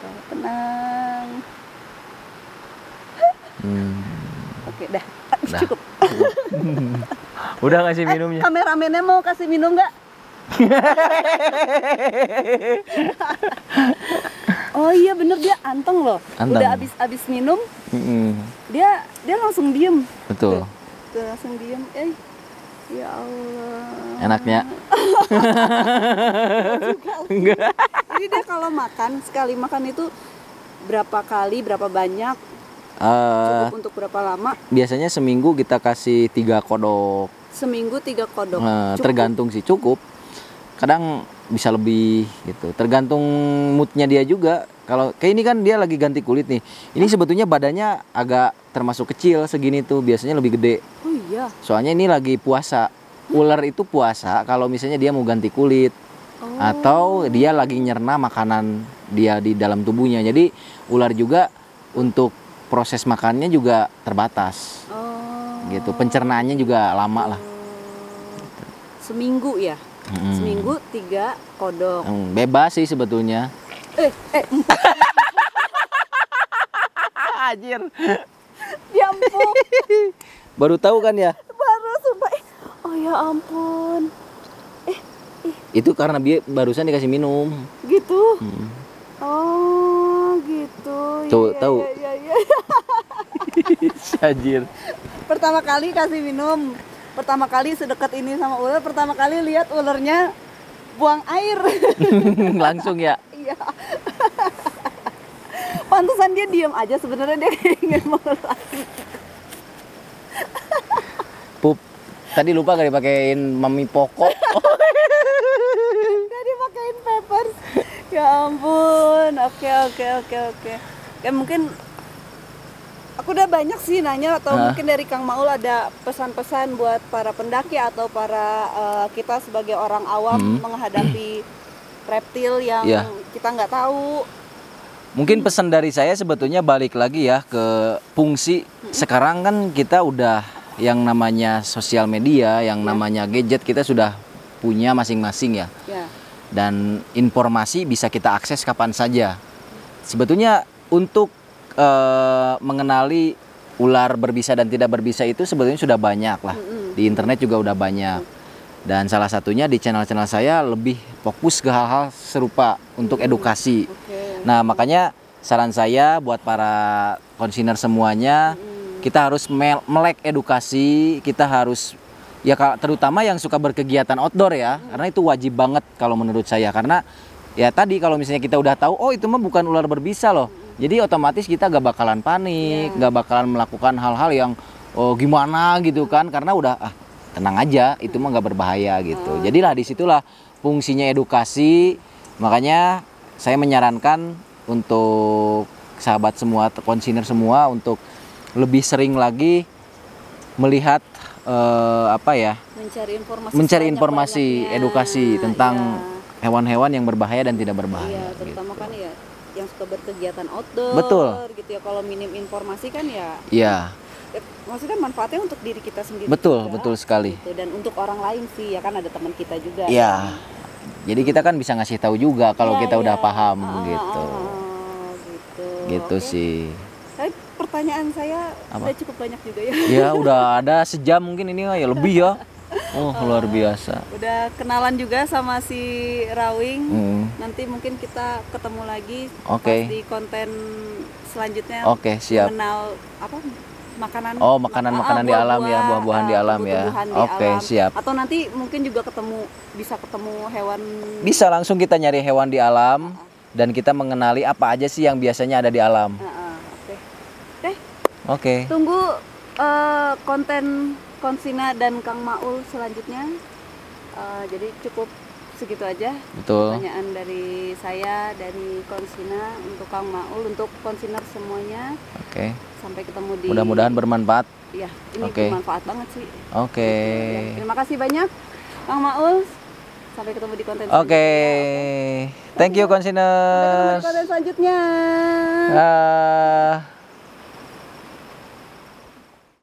A: Udah, tenang. Oke, dah.
B: Dah.
A: Cukup.
B: Udah ngasih minumnya.
A: Kameramennya mau kasih minum nggak? Oh iya bener, dia anteng loh.
B: Anteng.
A: Udah abis minum,
B: Mm-mm.
A: dia langsung diem.
B: Betul.
A: Tuh, langsung diem. Ya Allah.
B: Enaknya.
A: Enggak. Jadi dia kalau makan, sekali makan itu berapa kali, berapa banyak, cukup untuk berapa lama?
B: Biasanya seminggu kita kasih 3 kodok.
A: Seminggu 3 kodok. Cukup?
B: Tergantung sih, cukup. Kadang bisa lebih gitu. Tergantung moodnya dia juga. Kalau kayak ini kan dia lagi ganti kulit nih. Ini sebetulnya badannya agak termasuk kecil segini tuh. Biasanya lebih gede.
A: Oh iya.
B: Soalnya ini lagi puasa. Ular itu puasa kalau misalnya dia mau ganti kulit.
A: Oh.
B: Atau dia lagi nyerna makanan dia di dalam tubuhnya. Jadi ular juga untuk proses makannya juga terbatas.
A: Oh.
B: Gitu. Pencernaannya juga lama lah.
A: Seminggu ya? Seminggu 3 kodok.
B: Bebas sih sebetulnya.
A: 4.
B: Anjir.
A: Ya ampun.
B: Baru tahu kan ya?
A: Baru sumpah. Oh ya ampun.
B: Itu karena dia barusan dikasih minum.
A: Gitu. Oh, gitu.
B: Tuh,
A: Ya,
B: tahu.
A: Ya.
B: Anjir.
A: Pertama kali kasih minum. Pertama kali sedekat ini sama ular, pertama kali lihat ularnya buang air.
B: Langsung ya.
A: Iya. Pantesan dia diam aja, sebenarnya dia ingin mengulangi.
B: Pup. Tadi lupa gak dipakein mami pokok.
A: Gak dipakein Pampers. Ya ampun. Oke. Ya mungkin aku udah banyak sih nanya, atau mungkin dari Kang Maul ada pesan-pesan buat para pendaki atau para kita sebagai orang awam menghadapi reptil yang kita nggak tahu.
B: Mungkin pesan dari saya sebetulnya balik lagi ya ke fungsi. Sekarang kan kita udah yang namanya sosial media, yang namanya gadget kita sudah punya masing-masing ya. Dan informasi bisa kita akses kapan saja. Sebetulnya untuk mengenali ular berbisa dan tidak berbisa itu sebetulnya sudah banyak lah. Di internet juga udah banyak. Dan salah satunya di channel-channel saya lebih fokus ke hal-hal serupa untuk edukasi. Nah, makanya saran saya buat para konsumer semuanya, kita harus melek edukasi, kita harus ya terutama yang suka berkegiatan outdoor ya, karena itu wajib banget kalau menurut saya. Karena ya tadi kalau misalnya kita udah tahu, oh itu mah bukan ular berbisa loh. Jadi otomatis kita gak bakalan panik, gak bakalan melakukan hal-hal yang gimana gitu kan, karena udah tenang aja, itu mah gak berbahaya gitu. Jadilah disitulah fungsinya edukasi. Makanya saya menyarankan untuk sahabat semua, konsumer semua untuk lebih sering lagi melihat mencari informasi edukasi tentang hewan-hewan yang berbahaya dan tidak berbahaya.
A: Terutama kan ya yang suka berkegiatan outdoor.
B: Betul.
A: Gitu ya, kalau minim informasi kan ya.
B: Iya.
A: Maksudnya manfaatnya untuk diri kita sendiri.
B: Betul,
A: juga,
B: betul sekali.
A: Gitu. Dan untuk orang lain sih ya kan, ada teman kita juga.
B: Iya. Jadi kita kan bisa ngasih tahu juga kalau kita udah paham gitu. Gitu sih.
A: Tapi pertanyaan saya udah cukup banyak juga ya.
B: Ya udah ada sejam mungkin ini ya lebih ya. Oh luar biasa.
A: Udah kenalan juga sama si Rawing. Nanti mungkin kita ketemu lagi pas di konten selanjutnya.
B: Oke, siap.
A: Mengenal apa makanan.
B: Oh makanan di alam ya, buah-buahan di alam ya. Oke, siap.
A: Atau nanti mungkin juga bisa ketemu hewan.
B: Bisa langsung kita nyari hewan di alam dan kita mengenali apa aja sih yang biasanya ada di alam. Oke.
A: Tunggu konten Konsina dan Kang Maul selanjutnya. Jadi cukup segitu aja
B: Betul.
A: pertanyaan dari saya, dari Konsina untuk Kang Maul, untuk konsinor semuanya.
B: Oke.
A: Sampai ketemu di.
B: Mudah-mudahan bermanfaat.
A: Iya, ini
B: Oke.
A: bermanfaat banget sih.
B: Oke.
A: Ya, terima kasih banyak Kang Maul. Sampai ketemu di konten
B: Oke.
A: selanjutnya.
B: Thank you
A: Sampai ketemu
B: konsiners.
A: di konten selanjutnya.
B: Ah.